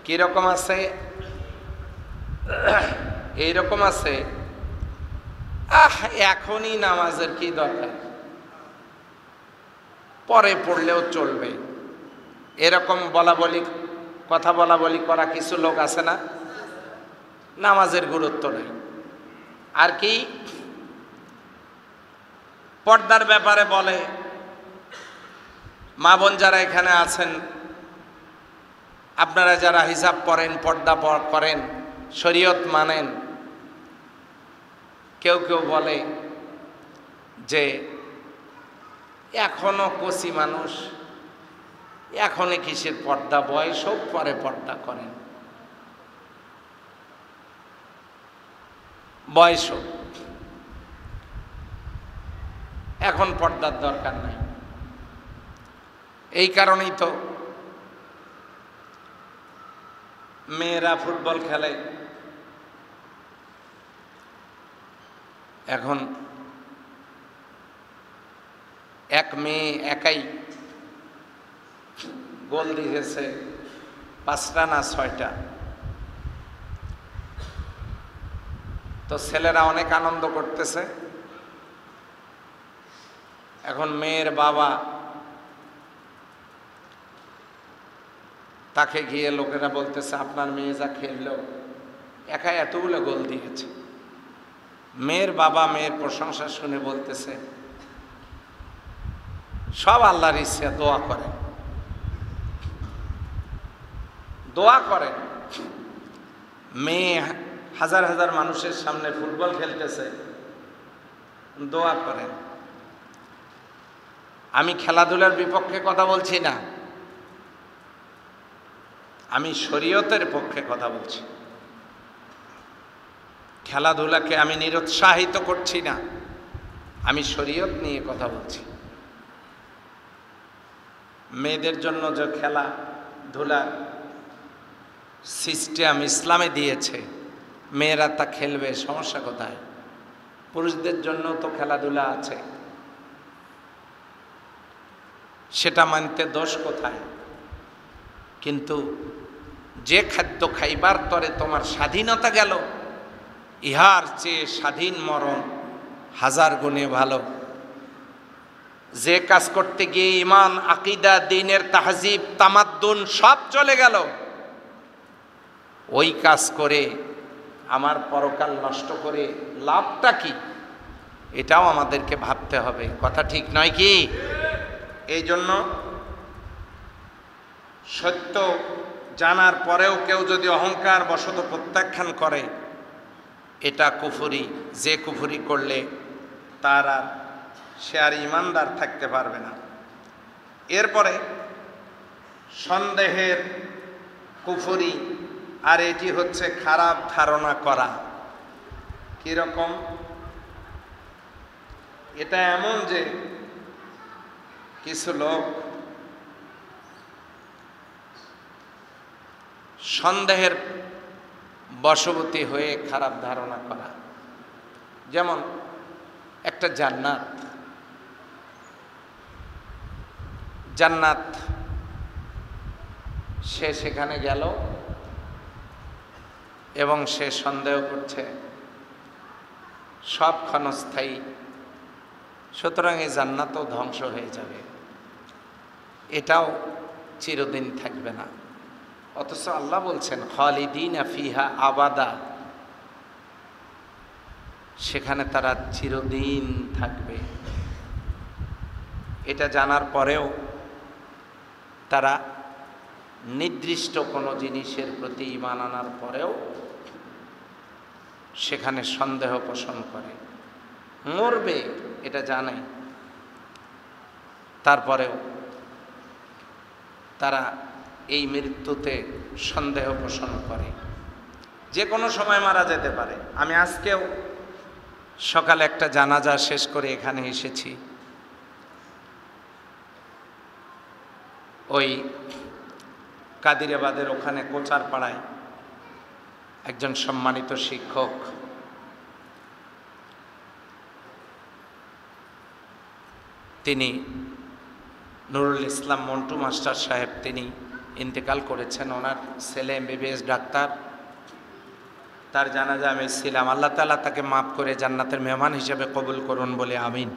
কিরকম আছে? এইরকম আছে, এখনই নামাজের কি দরকার, পরে পড়লেও চলবে, এরকম কথা বলা বলি করা কিছু লোক আছে না? নামাজের গুরুত্ব নাই। আর কি পর্দার ব্যাপারে বলে, মা বোন যারা এখানে আছেন, আপনারা যারা হিসাব পড়েন, পর্দা করেন, শরীয়ত মানেন, কেউ কেউ বলে যে এখনো কচি মানুষ, এখনই কিসের পর্দা, বয়স হোক পরে পর্দা করেন, বয়স হোক, এখন পর্দার দরকার নাই। এই কারণেই তো মেয়েরা ফুটবল খেলে, এখন এক মেয়ে একাই গোল দিয়েছে 5টা না 6টা। তো ছেলেরা অনেক আনন্দ করতেছে। এখন মেয়ের বাবা তাকে গিয়ে লোকেরা বলতেছে, আপনার মেয়ে যা খেললো একা এতগুলো গোল দিয়েছে। মেয়ের বাবা মেয়ের প্রশংসা শুনে বলতেছে, সব আল্লাহর ইচ্ছা, দোয়া করেন, দোয়া করেন। মেয়ে হাজার হাজার মানুষের সামনে ফুটবল খেলতেছে, দোয়া করেন। আমি খেলাধুলার বিপক্ষে কথা বলছি না, আমি শরীয়তের পক্ষে কথা বলছি। খেলাধুলাকে আমি নিরুৎসাহিত করছি না, আমি শরীয়ত নিয়ে কথা বলছি। মেয়েদের জন্য যে খেলাধুলা সিস্টেম ইসলামে দিয়েছে, মেয়েরা তা খেলবে, সমস্যা কোথায়? পুরুষদের জন্য তো খেলাধুলা আছে, সেটা মানতে দোষ কোথায়? কিন্তু যে খাদ্য খাইবার তরে তোমার স্বাধীনতা গেল, ইহার চেয়ে স্বাধীন মরণ হাজার গুণে ভালো। যে কাজ করতে গিয়ে ইমান, আকিদা, দ্বীনের তাহজিব, তামাদ্দুন সব চলে গেল, ওই কাজ করে আমার পরকাল নষ্ট করে লাভটা কি? এটাও আমাদেরকে ভাবতে হবে, কথা ঠিক নয় কি? এই জন্য সত্য জানার পরেও কেউ যদি অহংকার বশত প্রত্যাখ্যান করে, এটা কুফরি। যে কুফরি করলে তার আর সে আর ইমানদার থাকতে পারবে না। এরপরে সন্দেহের কুফরি, আর এটি হচ্ছে খারাপ ধারণা করা। কিরকম? এটা এমন যে কিছু লোক সন্দেহের বশবর্তী হয়ে খারাপ ধারণা করা। যেমন একটা জান্নাত, জান্নাত সে সেখানে গেল এবং সে সন্দেহ করছে সব ক্ষণস্থায়ী, সুতরাং এই জান্নাতও ধ্বংস হয়ে যাবে, এটাও চিরদিন থাকবে না। অথচ আল্লাহ বলছেন খালিদিনা ফিহা আবাদা, সেখানে তারা চিরদিন থাকবে। এটা জানার পরেও তারা নির্দিষ্ট কোনো জিনিসের প্রতি ঈমান আনার পরেও সেখানে সন্দেহ পোষণ করে। মরবে এটা জানে, তারপরেও তারা এই মৃত্যুতে সন্দেহ পোষণ করে, যে কোনো সময় মারা যেতে পারে। আমি আজকেও সকালে একটা জানাজা শেষ করে এখানে এসেছি। ওই কাদিরাবাদের ওখানে কোচার পাড়ায় একজন সম্মানিত শিক্ষক, তিনি নুরুল ইসলাম মন্টু মাস্টার সাহেব, তিনি ইন্তেকাল করেছেন। ওনার ছেলে MBBS ডাক্তার, তার জানাজা আমি ছিলাম। আল্লাহ তাআলা তাকে মাফ করে জান্নাতের মেহমান হিসেবে কবুল করুন বলে আমিন।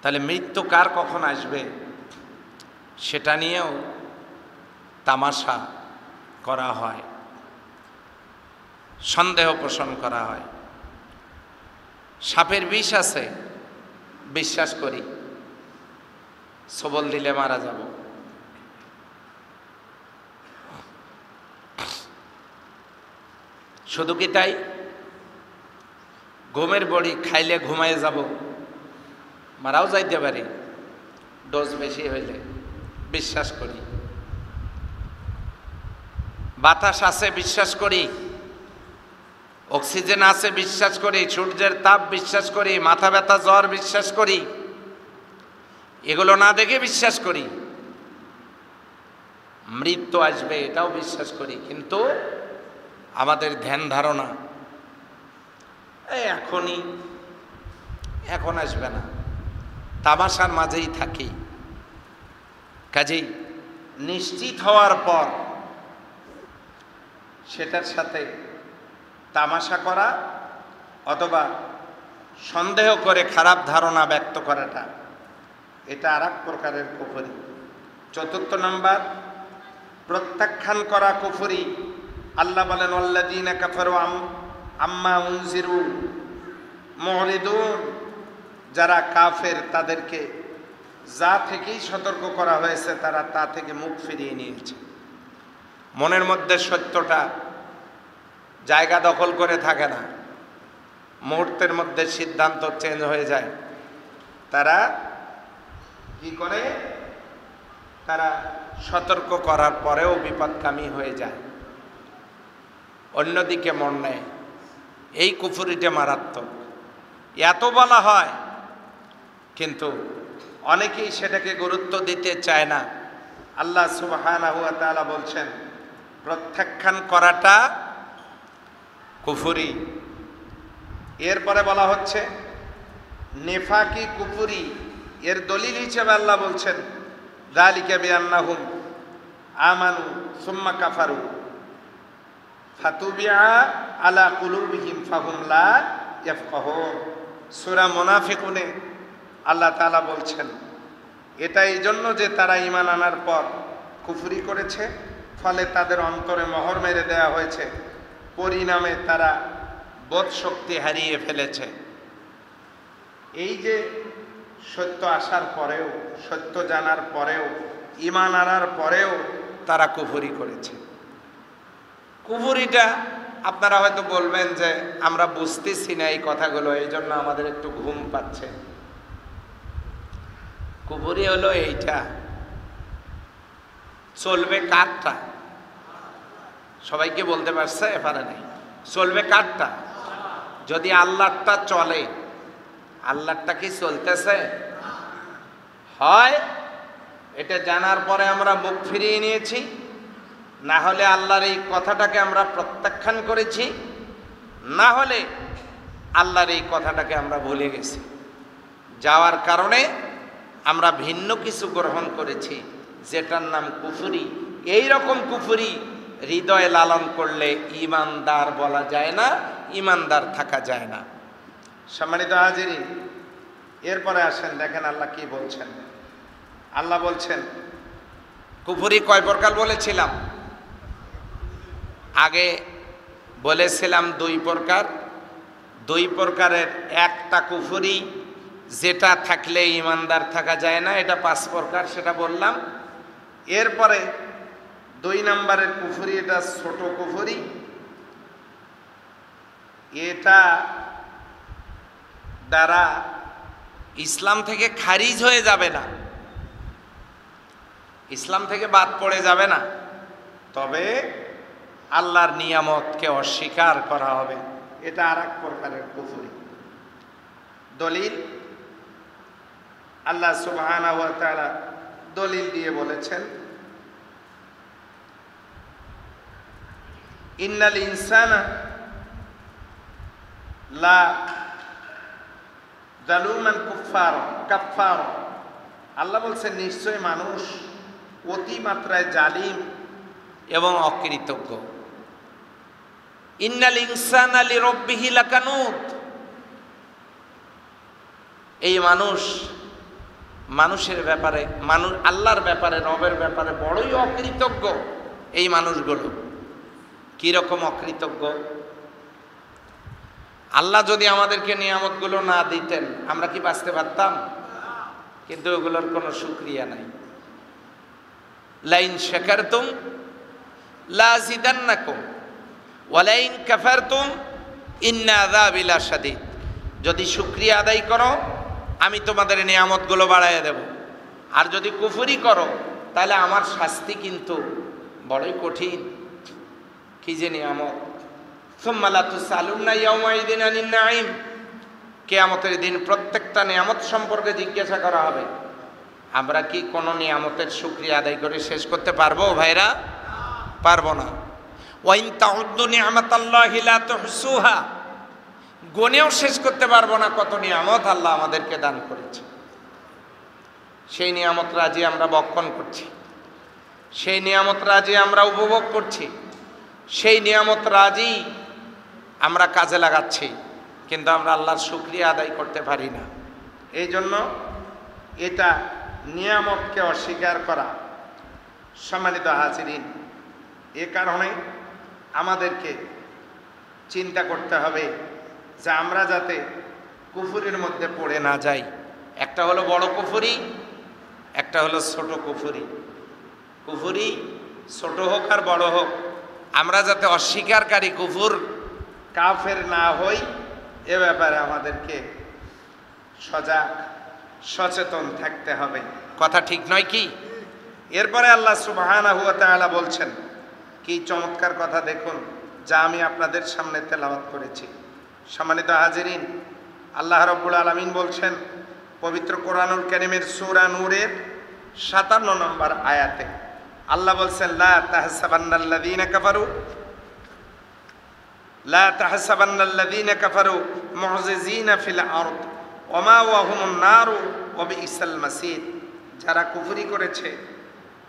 তাহলে মৃত্যু কার কখন আসবে সেটা নিয়েও তামাশা করা হয়, সন্দেহ পোষণ করা হয়। সাপের বিষ আছে, বিশ্বাস করি, সবল দিলে মারা যাব। শুধু কি তাই? ঘুমের বড়ি খাইলে ঘুমায় যাব, মারাও যাইতে পারি। ডোজ বেশি হইলে বিশ্বাস করি, বাতাস আছে বিশ্বাস করি, অক্সিজেন আছে বিশ্বাস করি, সূর্যের তাপ বিশ্বাস করি, মাথা ব্যথা জ্বর বিশ্বাস করি, এগুলো না দেখে বিশ্বাস করি, মৃত্যু আসবে এটাও বিশ্বাস করি, কিন্তু আমাদের ধ্যান ধারণা এখন আসবে না, তামাশার মাঝেই থাকি। কাজেই নিশ্চিত হওয়ার পর সেটার সাথে তামাশা করা অথবা সন্দেহ করে খারাপ ধারণা ব্যক্ত করাটা এটা আর এক প্রকারের কুফরি। চতুর্থ নাম্বার, প্রত্যাখ্যান করা কুফরি। আল্লাহ বলেন আল্লাযীনা কাফারু আম্মা উনজিরু মুরিদুন, যারা কাফের তাদেরকে যা থেকেই সতর্ক করা হয়েছে তারা তা থেকে মুখ ফিরিয়ে নিয়েছে। মনের মধ্যে সত্যটা জায়গা দখল করে থাকে না, মুহূর্তের মধ্যে সিদ্ধান্ত চেঞ্জ হয়ে যায়। তারা কি করে? তারা সতর্ক করার পরেও বিপদগামী হয়ে যায়, অন্যদিকে মন নেয়। এই কুফরিটা মারাত্মক। এত বলা হয় কিন্তু অনেকেই সেটাকে গুরুত্ব দিতে চায় না। আল্লাহ সুবহানাহু ওয়া তাআলা বলছেন প্রত্যাখ্যান করাটা কুফরি। এরপরে বলা হচ্ছে নেফাকি কুফরি। এর দলিল হিসেবে আল্লাহ বলছেন যালিকা বিআন্নাহুম আমানু সুম্মা কাফারু ফাতুবিআ আলা কুলুবিহিম ফাহুম লা ইয়াফকাহুন। সূরা মুনাফিকুনে আল্লাহ তাআলা বলছেন এটা এই জন্য যে তারা ঈমান আনার পর কুফরি করেছে, ফলে তাদের অন্তরে মোহর মেরে দেওয়া হয়েছে, পরিণামে তারা বোধ শক্তি হারিয়ে ফেলেছে। এই যে সত্য আসার পরেও, সত্য জানার পরেও, ঈমান আনার পরেও তারা কুফরি করেছে। কুফরিটা আপনারা হয়তো বলবেন যে আমরা বুঝতেছি না এই কথাগুলো, এই জন্য আমাদের একটু ঘুম পাচ্ছে। কুফরি হলো এইটা, চলবে কারটা? সবাইকে বলতে পারছে? পারে নাই। চলবে কারটা? যদি আল্লাহটা চলে, আল্লাহটা কি চলতেছে? হয় এটা জানার পরে আমরা মুখ ফিরিয়ে নিয়েছি, না হলে আল্লাহর এই কথাটাকে আমরা প্রত্যাখ্যান করেছি, না হলে আল্লাহর এই কথাটাকে আমরা ভুলে গেছি। যাওয়ার কারণে আমরা ভিন্ন কিছু গ্রহণ করেছি যেটার নাম কুফরি। এই রকম কুফরি হৃদয়ে লালন করলে ঈমানদার বলা যায় না, ঈমানদার থাকা যায় না। সম্মানিত হাজিরিন, এরপরে আসেন দেখেন আল্লাহ কি বলছেন। আল্লাহ বলছেন কুফরি কয় প্রকার বলেছিলাম? আগে বলেছিলাম দুই প্রকার। দুই প্রকারের একটা কুফরি যেটা থাকলে ঈমানদার থাকা যায় না, এটা 5 প্রকার, সেটা বললাম। এরপরে 2 নম্বরের কুফরি, এটা ছোট কুফরি, এটা দ্বারা ইসলাম থেকে খারিজ হয়ে যাবে না, ইসলাম থেকে বাদ পড়ে যাবে না, তবে আল্লাহর নিয়ামতকে অস্বীকার করা হবে। এটা আর এক প্রকারের কুফরি। দলিল আল্লাহ সুবহানাহু ওয়া তাআলা দলিল দিয়ে বলেছেন ইন্নাল ইনসানা লা জালুমান কাফফার। আল্লাহ বলছেন নিশ্চয় মানুষ অতিমাত্রায় জালিম এবং অকৃতজ্ঞ। ইন্নাল ইনসানা লিরাব্বিহি লাকানুত। এই মানুষের ব্যাপারে, আল্লাহর ব্যাপারে, রবের ব্যাপারে বড়ই অকৃতজ্ঞ। এই মানুষগুলো কিরকম অকৃতজ্ঞ? আল্লাহ যদি আমাদেরকে নিয়ামতগুলো না দিতেন আমরা কি বাঁচতে পারতাম? কিন্তু ওগুলোর কোনো শুকরিয়া নাই। লাইন শাকারতুম লাযিদান্নাকুম ওয়া লাইন কাফারতুম ইন্না আযাবি লাশাদীদ। যদি শুকরিয়া আদায় করো আমি তোমাদের নিয়ামতগুলো বাড়াইয়া দেব, আর যদি কুফরি করো তাহলে আমার শাস্তি কিন্তু বড়ই কঠিন। কি যে নিয়ামত! সুম্মা লা তুসআলুনা ইয়াওমাইযিন আনিন নাঈম, কিয়ামতের দিন প্রত্যেকটা নিয়ামত সম্পর্কে জিজ্ঞাসা করা হবে। আমরা কি কোনো নিয়ামতের শুকরিয়া আদায় করে শেষ করতে পারবো ভাইরা? পারবো না। ওয়া ইন তাউদ্দু নি'মাতাল্লাহি লা তুহসুহা, গুনেও শেষ করতে পারবো না কত নিয়ামত আল্লাহ আমাদেরকে দান করেছে। সেই নিয়ামত রাজি আমরা বক্ষণ করছি, সেই নিয়ামত রাজি আমরা উপভোগ করছি, সেই নিয়ামত রাজি আমরা কাজে লাগাচ্ছি, কিন্তু আমরা আল্লাহর শুকরিয়া আদায় করতে পারি না। এই জন্য এটা নিয়ামতকে অস্বীকার করা। সম্মানিত হাজিরিন, এ কারণে আমাদেরকে চিন্তা করতে হবে যে আমরা যাতে কুফুরির মধ্যে পড়ে না যাই। একটা হলো বড় কুফুরি, একটা হলো ছোট কুফুরি। কুফুরি ছোট হোক আর বড় হোক, আমরা যাতে অস্বীকারী কুফুর কাফের না হই, এ ব্যাপারে আমাদেরকে সজাগ সচেতন থাকতে হবে। কথা ঠিক নয় কি? এরপরে আল্লাহ সুবহানাহু ওয়া তাআলা বলছেন, কি চমৎকার কথা দেখুন, যা আমি আপনাদের সামনে তেলাওয়াত করেছি। সম্মানিত হাজিরিন, আল্লাহ রাব্বুল আলামিন বলছেন পবিত্র কোরআনুল কারীমের সূরা নূরের 57 নম্বর আয়াতে, আল্লাহ বলছেন, লা তাহসাবান্নাল্লাযীনা কাফারু মু'জিজিনা ফিল আরদ ওয়া মাওয়াহুমুন নারু ওয়া বিইসাল মাসির। যারা কুফরি করেছে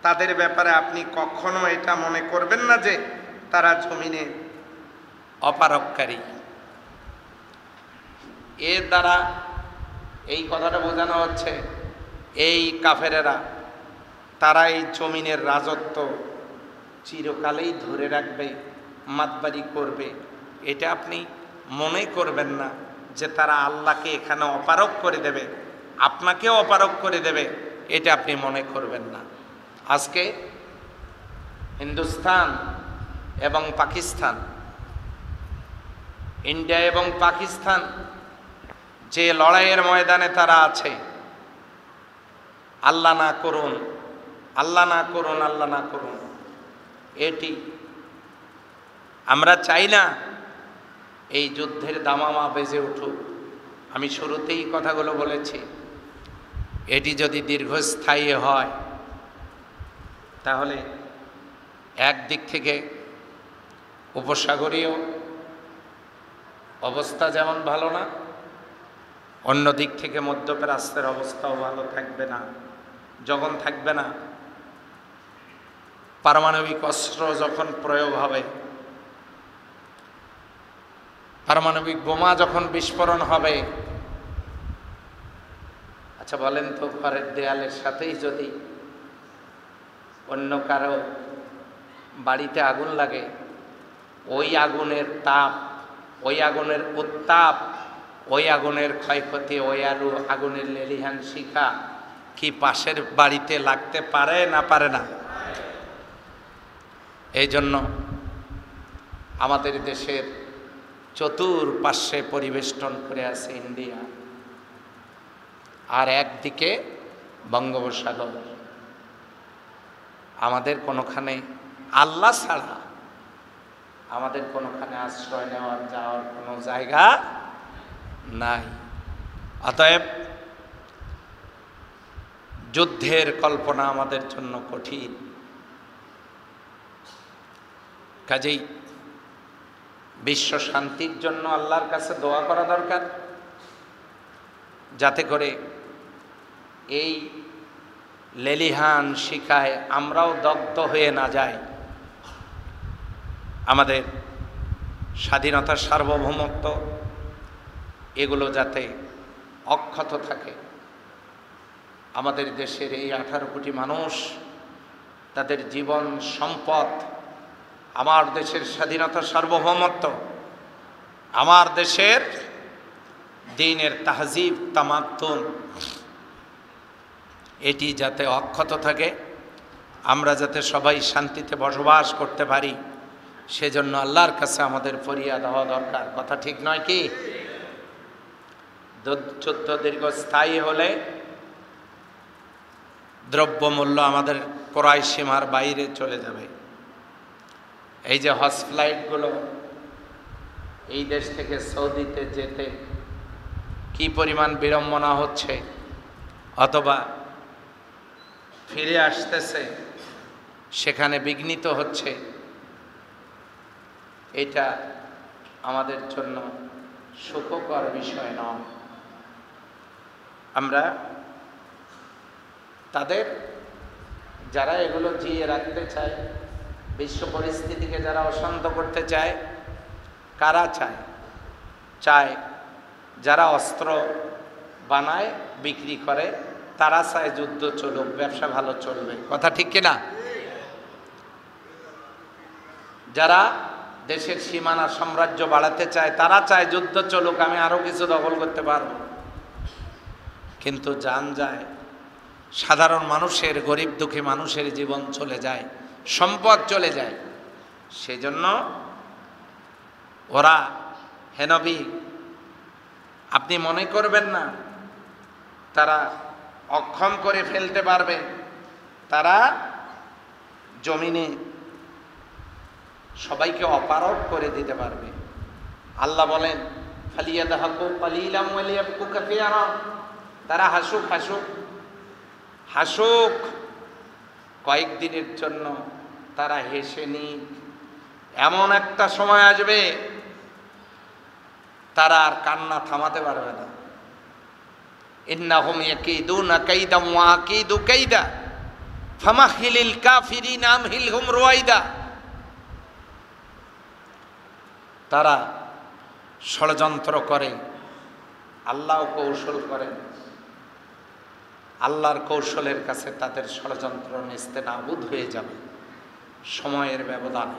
তাদের ব্যাপারে আপনি কখনো এটা মনে করবেন না যে তারা জমিনে অপারগকারী। এর দ্বারা এই কথাটা বোঝানো হচ্ছে এই কাফেরেরা তারা এই জমিনের রাজত্ব চিরকালেই ধরে রাখবে, মাতবাড়ি করবে। এটা আপনি মনে করবেন না যে তারা আল্লাহকে এখানে অপারগ করে দেবে, আপনাকেও অপারগ করে দেবে, এটা আপনি মনে করবেন না। আজকে হিন্দুস্তান এবং পাকিস্তান, ইন্ডিয়া এবং পাকিস্তান যে লড়াইয়ের ময়দানে তারা আছে, আল্লাহ না করুন, আল্লাহ না করুন, আল্লাহ না করুন, এটি আমরা চাই না এই যুদ্ধের দামামা বেজে উঠুক। আমি শুরুতেই কথাগুলো বলেছি, এটি যদি দীর্ঘস্থায়ী হয় তাহলে একদিক থেকে উপসাগরীয় অবস্থা যেমন ভালো না, অন্য দিক থেকে মধ্যপ্রাচ্যের অবস্থাও ভালো থাকবে না। যখন থাকবে না, পারমাণবিক অস্ত্র যখন প্রয়োগ হবে, পারমাণবিক বোমা যখন বিস্ফোরণ হবে, আচ্ছা বলেন তো, ঘরের দেয়ালের সাথেই যদি অন্য কারো বাড়িতে আগুন লাগে, ওই আগুনের তাপ, ওই আগুনের উত্তাপ, ওই আগুনের ক্ষয়ক্ষতি, ওই আগুনের লেলিহান শিখা কি পাশের বাড়িতে লাগতে পারে না পারে না? এই জন্য আমাদের দেশের চতুর্পার্শ্বে পরিবেষ্টন করে আছে ইন্ডিয়া, আর একদিকে বঙ্গোপসাগর। আমাদের কোনোখানে আল্লাহ ছাড়া আমাদের কোনোখানে আশ্রয় নেওয়ার যাওয়ার কোনো জায়গা নাই। অতএব যুদ্ধের কল্পনা আমাদের জন্য কঠিন। কাজেই বিশ্ব শান্তির জন্য আল্লাহর কাছে দোয়া করা দরকার, যাতে করে এই লেলিহান শিখায় আমরাও দগ্ধ হয়ে না যাই। আমাদের স্বাধীনতা, সার্বভৌমত্ব এগুলো যাতে অক্ষত থাকে। আমাদের দেশের এই 18 কোটি মানুষ, তাদের জীবন সম্পদ, আমার দেশের স্বাধীনতা, সার্বভৌমত্ব, আমার দেশের দ্বীনের তাহজিব, তামাদ্দুন, এটি যাতে অক্ষত থাকে, আমরা যাতে সবাই শান্তিতে বসবাস করতে পারি, সেজন্য আল্লাহর কাছে আমাদের ফরিয়াদ হওয়া দরকার। কথা ঠিক নয় কি? যুদ্ধ দীর্ঘস্থায়ী হলে দ্রব্যমূল্য আমাদের ক্রয় সীমার বাইরে চলে যাবে। এই যে হজ ফ্লাইটগুলো এই দেশ থেকে সৌদিতে যেতে কি পরিমাণ বিড়ম্বনা হচ্ছে, অথবা ফিরে আসতেছে সেখানে বিঘ্নিত হচ্ছে, এটা আমাদের জন্য সুখকর বিষয় নয়। আমরা তাদের যারা এগুলো জিয়ে রাখতে চায়, বিশ্ব পরিস্থিতিকে যারা অশান্ত করতে চায়, কারা চায়? চায় যারা অস্ত্র বানায় বিক্রি করে, তারা চায় যুদ্ধ চলুক, ব্যবসা ভালো চলবে। কথা ঠিক কিনা? যারা দেশের সীমানা সাম্রাজ্য বাড়াতে চায়, তারা চায় যুদ্ধ চলুক, আমি আরো কিছু দখল করতে পারবো। কিন্তু জান যায়, সাধারণ মানুষের, গরিব দুঃখী মানুষের জীবন চলে যায়, সম্পদ চলে যায়। সেজন্য ওরা, হে নবী, আপনি মনে করবেন না তারা অক্ষম করে ফেলতে পারবে, তারা জমিনে সবাইকে অপারগ করে দিতে পারবে। আল্লাহ বলেন, ফালিয়াদহাকু কালিলাম ওয়া লিয়াবকু কাসীরা, তারা হাসুক হাসুক হাসুক, কয়েকদিনের জন্য তারা হেসে নিক। এমন একটা সময় আসবে তারা আর কান্না থামাতে পারবে না। ইন্নাহুম ইয়াকিদুনা কাইদাম ওয়া আকিদু কাইদা ফামাহিলিল কাফিরিনা আমহিলহুম রুয়াইদা। তারা ষড়যন্ত্র করে, আল্লাহ কৌশল করেন। আল্লাহর কৌশলের কাছে তাদের ষড়যন্ত্র নেস্তেনাবুদ হয়ে যাবে সময়ের ব্যবধানে।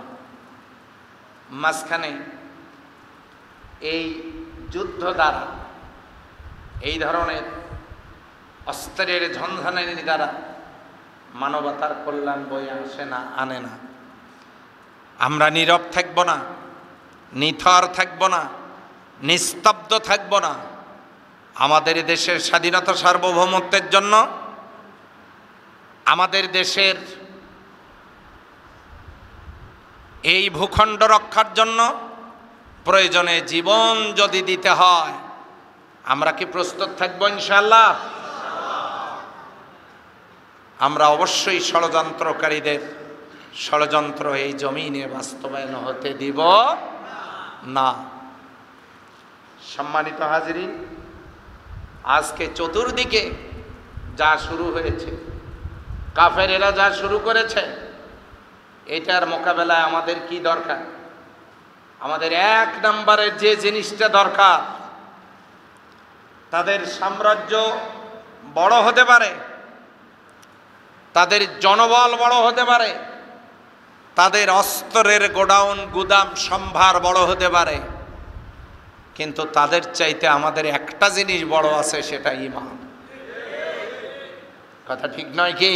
মাঝখানে এই যুদ্ধ দ্বারা, এই ধরনের অস্ত্রের ঝনঝনানি দ্বারা মানবতার কল্যাণ বয়ে আসে না, আনে না। আমরা নীরব থাকব না, নিথর থাকব না, নিস্তব্ধ থাকব না। আমাদের দেশের স্বাধীনতা সার্বভৌমত্বের জন্য, আমাদের দেশের এই ভূখণ্ড রক্ষার জন্য প্রয়োজনে জীবন যদি দিতে হয়, আমরা কি প্রস্তুত থাকবো? ইনশাআল্লাহ। আমরা অবশ্যই ষড়যন্ত্রকারীদের ষড়যন্ত্র এই জমিনে বাস্তবায়ন হতে দিব না। সম্মানিত হাজিরিন, আজকে চতুর্দিকে যা শুরু হয়েছে, কাফেরেরা যা শুরু করেছে, এটার মোকাবেলায় আমাদের কি দরকার? আমাদের এক নম্বরের যে জিনিসটা দরকার, তাদের সাম্রাজ্য বড় হতে পারে, তাদের জনবল বড় হতে পারে, তাদের অস্ত্রের গোডাউন গুদাম সম্ভার বড় হতে পারে, কিন্তু তাদের চাইতে আমাদের একটা জিনিস বড় আছে, সেটা ঈমান। কথা ঠিক নয় কি?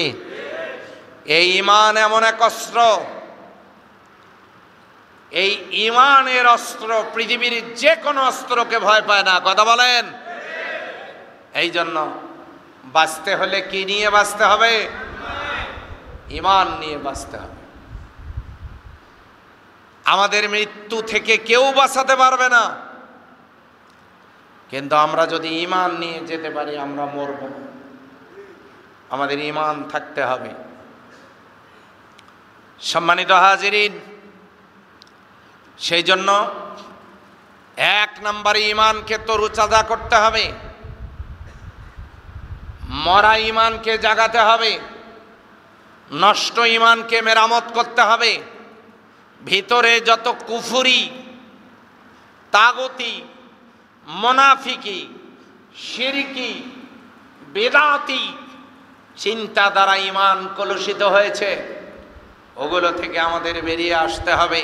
এই ঈমান এমন এক অস্ত্র, এই ঈমানের অস্ত্র পৃথিবীর যে কোনো অস্ত্রকে ভয় পায় না। কথা বলেন? এই জন্য বাঁচতে হলে কি নিয়ে বাঁচতে হবে? ঈমান নিয়ে বাঁচতে হবে। আমাদের মৃত্যু থেকে কেউ বাঁচাতে পারবে না, কিন্তু আমরা যদি ঈমান নিয়ে যেতে পারি, আমরা মরব না। আমাদের ঈমান থাকতে হবে। সম্মানিত হাজিরিন, সেই জন্য এক নম্বরে ঈমানকে তরুতাজা করতে হবে, মরা ঈমানকে জাগাতে হবে, নষ্ট ঈমানকে মেরামত করতে হবে। ভিতরে যত কুফরি, তাগুতি, মুনাফিকি, শিরকি, বেদাতি চিন্তা দ্বারা ঈমান কলুষিত হয়েছে, ওগুলো থেকে আমাদের বেরিয়ে আসতে হবে।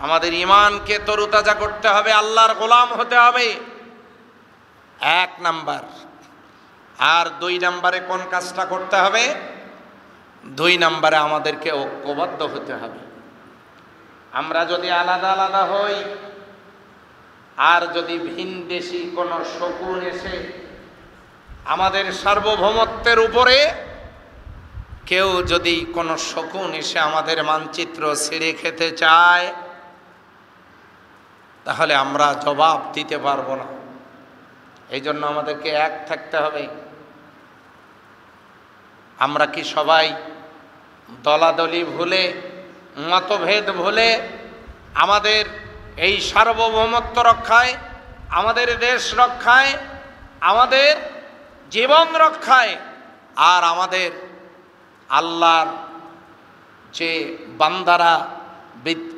আমাদের ঈমানকে তরুতাজা করতে হবে, আল্লাহর গোলাম হতে হবে, এক নাম্বার। আর দুই নাম্বারে কোন কাজটা করতে হবে? দুই নাম্বারে আমাদেরকে ঐক্যবদ্ধ হতে হবে। আমরা যদি আলাদা আলাদা হই, আর যদি ভিনদেশি কোনো শকুন এসে আমাদের সার্বভৌমত্বের উপরে কেউ যদি কোনো শকুন এসে আমাদের মানচিত্র ছিঁড়ে খেতে চায়, তাহলে আমরা জবাব দিতে পারবো না। এই জন্য আমাদেরকে এক থাকতে হবে। আমরা কি সবাই দলাদলি ভুলে, মতভেদ ভুলে আমাদের এই সার্বভৌমত্ব রক্ষায়, আমাদের দেশ রক্ষায়, আমাদের জীবন রক্ষায়, আর আমাদের আল্লাহর যে বান্দারা,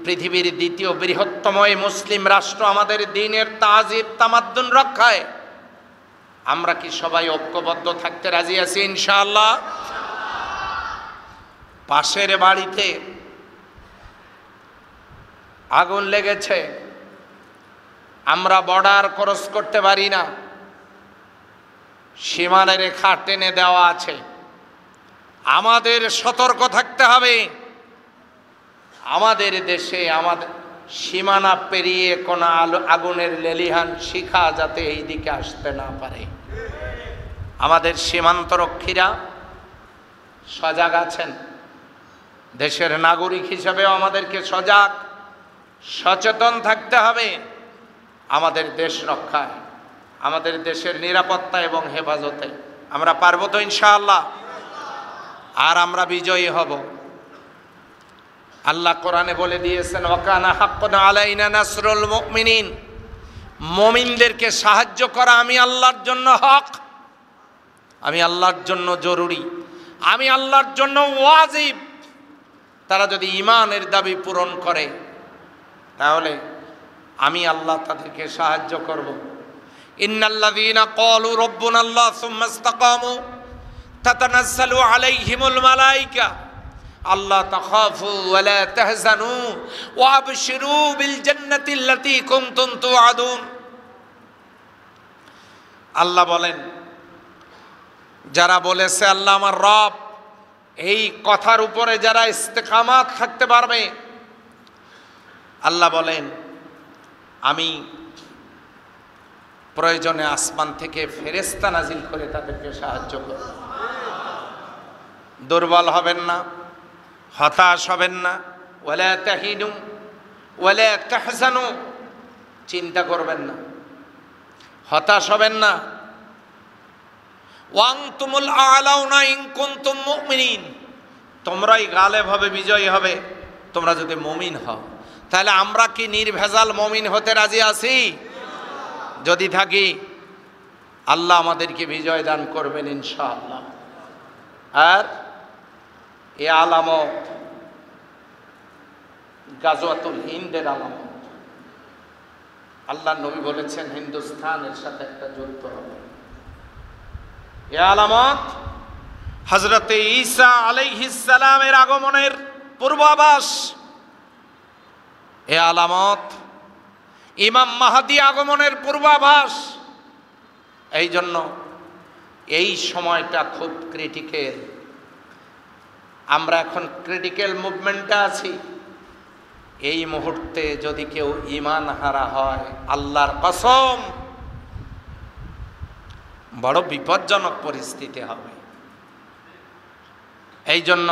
পৃথিবীর দ্বিতীয় বৃহত্তম এই মুসলিম রাষ্ট্র আমাদের দ্বীনের তাজিব তামাদ্দুন রক্ষায় আমরা কি সবাই ঐক্যবদ্ধ থাকতে রাজি আছি ইনশাআল্লাহ? পাশের বাড়িতে আগুন লেগেছে, আমরা বর্ডার ক্রস করতে পারি না, সীমানা রেখা টেনে দেওয়া আছে। আমাদের সতর্ক থাকতে হবে। আমাদের দেশে আমাদের সীমানা পেরিয়ে কোনো আগুনের লেলিহান শিখা যাতে এই দিকে আসতে না পারে। আমাদের সীমান্তরক্ষীরা সজাগ আছেন। দেশের নাগরিক হিসেবেও আমাদেরকে সজাগ সচেতন থাকতে হবে আমাদের দেশ রক্ষায়, আমাদের দেশের নিরাপত্তা এবং হেফাজতে। আমরা পারবো তো ইনশাআল্লাহ? আর আমরা বিজয়ী হব। আল্লাহ কোরআনে বলে দিয়েছেন, ওয়াকানা হাক্কান আলাইনা নাসরুল মুমিনিন, মুমিনদেরকে সাহায্য করা আমি আল্লাহর জন্য হক, আমি আল্লাহর জন্য জরুরি, আমি আল্লাহর জন্য ওয়াজিব। তারা যদি ঈমানের দাবি পূরণ করে তাহলে আমি আল্লাহ তাদেরকে সাহায্য করব। ইন্নাল্লাযীনা ক্বালু রাব্বুনাল্লাহ সুম্মা ইসতাকামু তাতানাজ্জালু আলাইহিমুল মালায়েকা আল্লা তাখাফু ওয়া লা তাহজানু ওয়া আবশিরু বিল জান্নাতিল্লাতী কুনতুম তুআদুন। আল্লাহ বলেন, যারা বলেছে আল্লাহ আমার রব, এই কথার উপরে যারা ইস্তেকামাত থাকতে পারবে, আল্লাহ বলেন আমি প্রয়োজনে আসমান থেকে ফেরেশতা নাজিল করে তাদেরকে সাহায্য করব। দুর্বল হবেন না, হতাশ হবেন না। ওয়ালা তাহিনু ওয়ালা তাহজানু, চিন্তা করবেন না, হতাশ হবেন না। ওয়ানতুমুল আ'লাউনা ইন কুনতুম মুমিনিন, তোমরাই গালেব হবে, বিজয়ী হবে তোমরা যদি মুমিন হও। তাহলে আমরা কি নির্ভেজাল মুমিন হতে রাজি আছি? যদি থাকি আল্লাহ আমাদেরকে বিজয় দান করবেন ইনশাআল্লাহ। আর এ আলামত গাজওয়াতুল হিন্দের আলামত। আল্লাহ নবী বলেছেন হিন্দুস্তানের সাথে একটা যুদ্ধ হবে। এ আলামত হযরতে ঈসা আলাইহিস সালামের আগমনের পূর্বাভাস। এ আলামত ইমাম মাহদী আগমনের পূর্বাভাস। এই জন্য এই সময়টা খুব ক্রিটিক্যাল। আমরা এখন ক্রিটিক্যাল মুভমেন্টে আছি। এই মুহূর্তে যদি কেউ ঈমান হারা হয়, আল্লাহর কসম বড় বিপজ্জনক পরিস্থিতি হবে। এই জন্য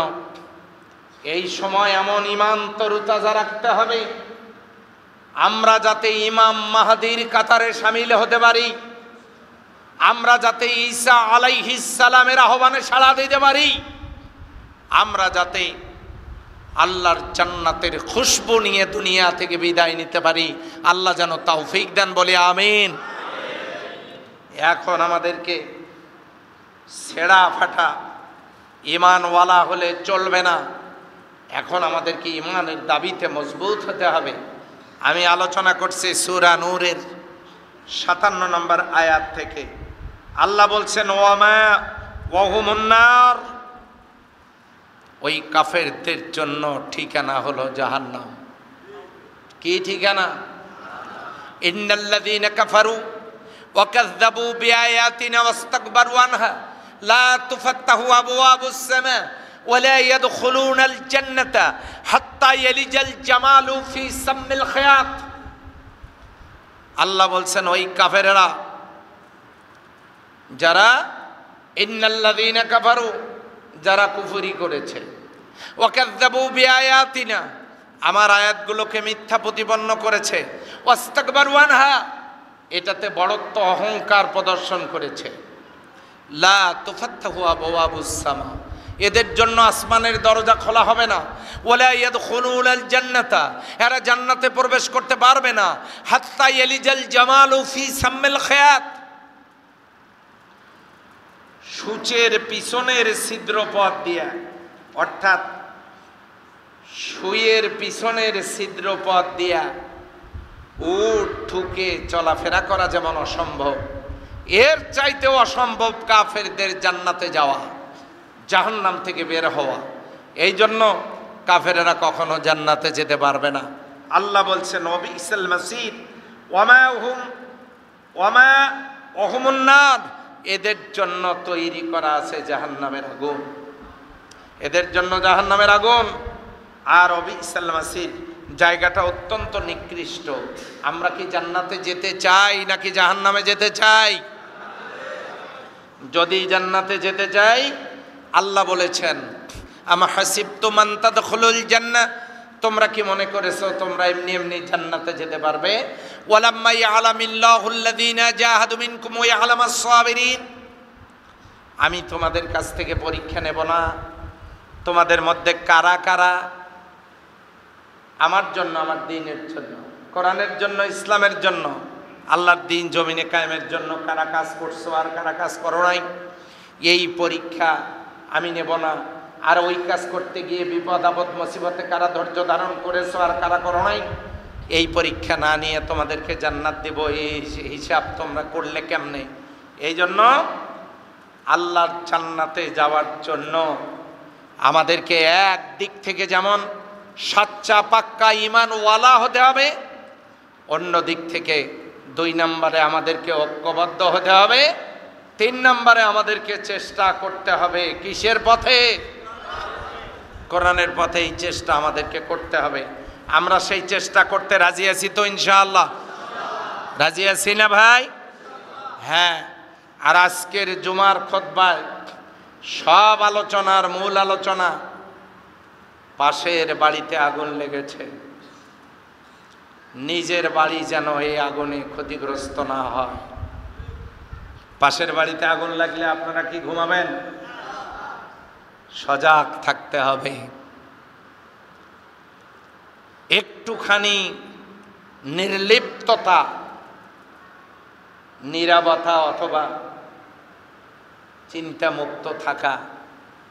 এই সময় এমন ঈমান তরুতাজা রাখতে হবে আমরা যাতে ইমাম মাহদীর কাতারে শামিল হতে পারি, আমরা যাতে ঈসা আলাইহিস সালামের আহ্বানে সাড়া দিতে পারি, আমরা যাতে আল্লাহর জান্নাতের খুশবু নিয়ে দুনিয়া থেকে বিদায় নিতে পারি। আল্লাহ যেন তৌফিক দেন, বলে আমিন। এখন আমাদেরকে ছেঁড়া ফাটা ঈমানওয়ালা হলে চলবে না। এখন আমাদেরকে ঈমানের দাবিতে মজবুত হতে হবে। আমি আলোচনা করছি সূরা নূরের 57 নম্বর আয়াত থেকে। আল্লাহ বলছেন ওয়ামা ওয়াহুমুন নার, ওই কাফেরদের জন্য ঠিকানা হলো জাহান্নাম। কি ঠিকানা? ইন্নাল্লাযীনা কাফারু ওয়া কাযযাবু বিআয়াতিনা ওয়াস্তাকবারু আনহা লা তুফাত্তাহু আবওয়াবুস সামা ওয়া লা ইয়াদখুলুনাল জান্নাতা হাত্তা ইয়ালিজাল জামালু ফি সাম্মিল খিয়াত। আল্লাহ বলছেন ওই কাফেররা যারা ইন্নাল্লাযীনা কাফারু, যারা কুফরি করেছে, ওয়াকাযযাবু বিআয়াতিনা, আমার আয়াতগুলোকে মিথ্যা প্রতিপন্ন করেছে, ওয়াস্তাকবারু আনহা, এটাতে বড়ত্ব অহংকার প্রদর্শন করেছে। লা তুফাত্তাহু আবওয়াবুস সামা, এদের জন্য আসমানের দরজা খোলা হবে না। ওয়ালা ইয়াদখুলুনাল জান্নাতা, এরা জান্নাতে প্রবেশ করতে পারবে না। হাত্তা ইয়ালিজাল জামালু ফি সাম্মিল খিয়াত, সূচের পিছনের ছিদ্রপথ দিয়া, অর্থাৎ সুইয়ের পিছনের ছিদ্রপথ দিয়া উট ঠুকে চলাফেরা করা যেমন অসম্ভব, এর চাইতেও অসম্ভব কাফেরদের জান্নাতে যাওয়া, জাহান্নাম থেকে বের হওয়া। এই জন্য কাফেরেরা কখনো জান্নাতে যেতে পারবে না। আল্লাহ বলছেন ওয়াবিসাল মাসির ওয়ামা হুমুন নার, এদের জন্য তৈরি করা আছে জাহান্নামের আগুন, এদের জন্য জাহান্নামের আগুন। আর ওয়াবিসাল মাসির, জায়গাটা অত্যন্ত নিকৃষ্ট। আমরা কি জান্নাতে যেতে চাই নাকি জাহান্নামে যেতে চাই? যদি জান্নাতে যেতে চাই, আল্লাহ বলেছেন আমা হাসিবতুম আন তাদখুলুল জান্নাহ, তোমরা কি মনে করেছো তোমরা এমনি এমনি জান্নাতে যেতে পারবে? ওয়ালাম্মা ইয়ালামিল্লাহুল্লাযীনা জাহাদু মিনকুম ওয়া ইয়ালামাস সাবিরিন, আমি তোমাদের কাছ থেকে পরীক্ষা নেব না তোমাদের মধ্যে কারা কারা আমার জন্য, আমার দ্বীনের জন্য, কোরআনের জন্য, ইসলামের জন্য, আল্লাহর দ্বীন জমিনে কায়েমের জন্য কারা কাজ করছো আর কারা কাজ করো নাই, এই পরীক্ষা আমি নেব না। আর ওই কাজ করতে গিয়ে বিপদ আপদ মুসিবতে কারা ধৈর্য ধারণ করেছো আর কারা করো নাই, এই পরীক্ষা না নিয়ে তোমাদেরকে জান্নাত দেব, এই হিসাব তোমরা করলে কেমনে? এই জন্য আল্লাহর জান্নাতে যাওয়ার জন্য আমাদেরকে এক দিক থেকে যেমন সাচ্চা পাক্কা ঈমানওয়ালা হতে হবে, অন্য দিক থেকে 2 নম্বরে আমাদেরকে ঐক্যবদ্ধ হতে হবে, 3 নম্বরে আমাদেরকে চেষ্টা করতে হবে কিসের পথে? কোরআনের পথে। এই চেষ্টা আমাদেরকে করতে হবে। আমরা সেই চেষ্টা করতে রাজি আছি তো ইনশাআল্লাহ? রাজি আছি না ভাই? হ্যাঁ। আর আজকের জুমার খুতবায় সব আলোচনার মূল আলোচনা, পাশের বাড়িতে আগুন লেগেছে, নিজের বাড়ি যেন এই আগুনে ক্ষতিগ্রস্ত না হয়। পাশের বাড়িতে আগুন লাগলে আপনারা কি ঘুমাবেন? সজাগ থাকতে হবে। একটুখানি নির্লিপ্ততা, নীরবতা অথবা চিন্তামুক্ত থাকা,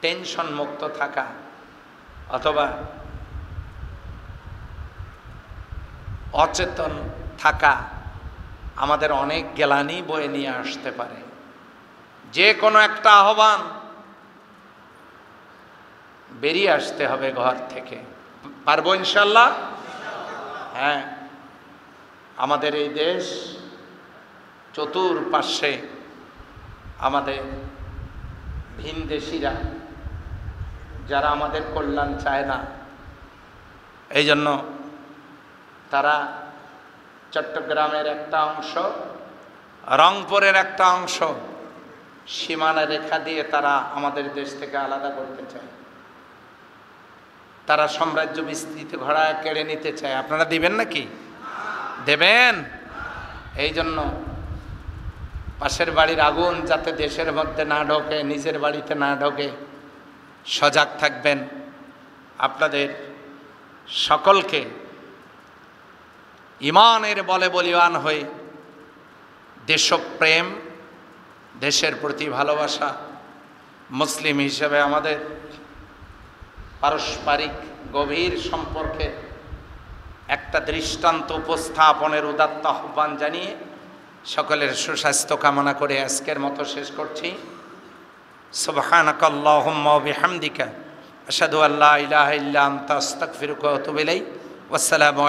টেনশন মুক্ত থাকা, অথবা অচেতন থাকা আমাদের অনেক গ্লানি বয়ে নিয়ে আসতে পারে। যে কোনো একটা আহ্বান, বেরিয়ে আসতে হবে ঘর থেকে। পারবো ইনশাল্লাহ? হ্যাঁ। আমাদের এই দেশ চতুর্পার্শ্বে আমাদের ভিনদেশীরা, যারা আমাদের কল্যাণ চায় না, এই জন্য তারা চট্টগ্রামের একটা অংশ, রংপুরের একটা অংশ সীমানা রেখা দিয়ে তারা আমাদের দেশ থেকে আলাদা করতে চায়। তারা সাম্রাজ্য বিস্তৃত ঘোড়ায় কেড়ে নিতে চায়। আপনারা দিবেন নাকি? দেবেন? এই জন্য পাশের বাড়ির আগুন যাতে দেশের মধ্যে না ঢোকে, নিজের বাড়িতে না ঢোকে, সজাগ থাকবেন। আপনাদের সকলকে ঈমানের বলে বলীয়ান হয়ে দেশপ্রেম, দেশের প্রতি ভালোবাসা, মুসলিম হিসেবে আমাদের পারস্পরিক গভীর সম্পর্কে একটা দৃষ্টান্ত উপস্থাপনের উদাত্ত আহ্বান জানিয়ে সকলের সুস্বাস্থ্য কামনা করে আজকের মতো শেষ করছি। সুবহানাকাল্লাহুম্মা ওয়া বিহামদিকা আশহাদু আল্লা ইলাহা ইল্লা আনতা আস্তাগফিরুকা ওয়া আতুবু ইলাইক। ওয়াসসালামু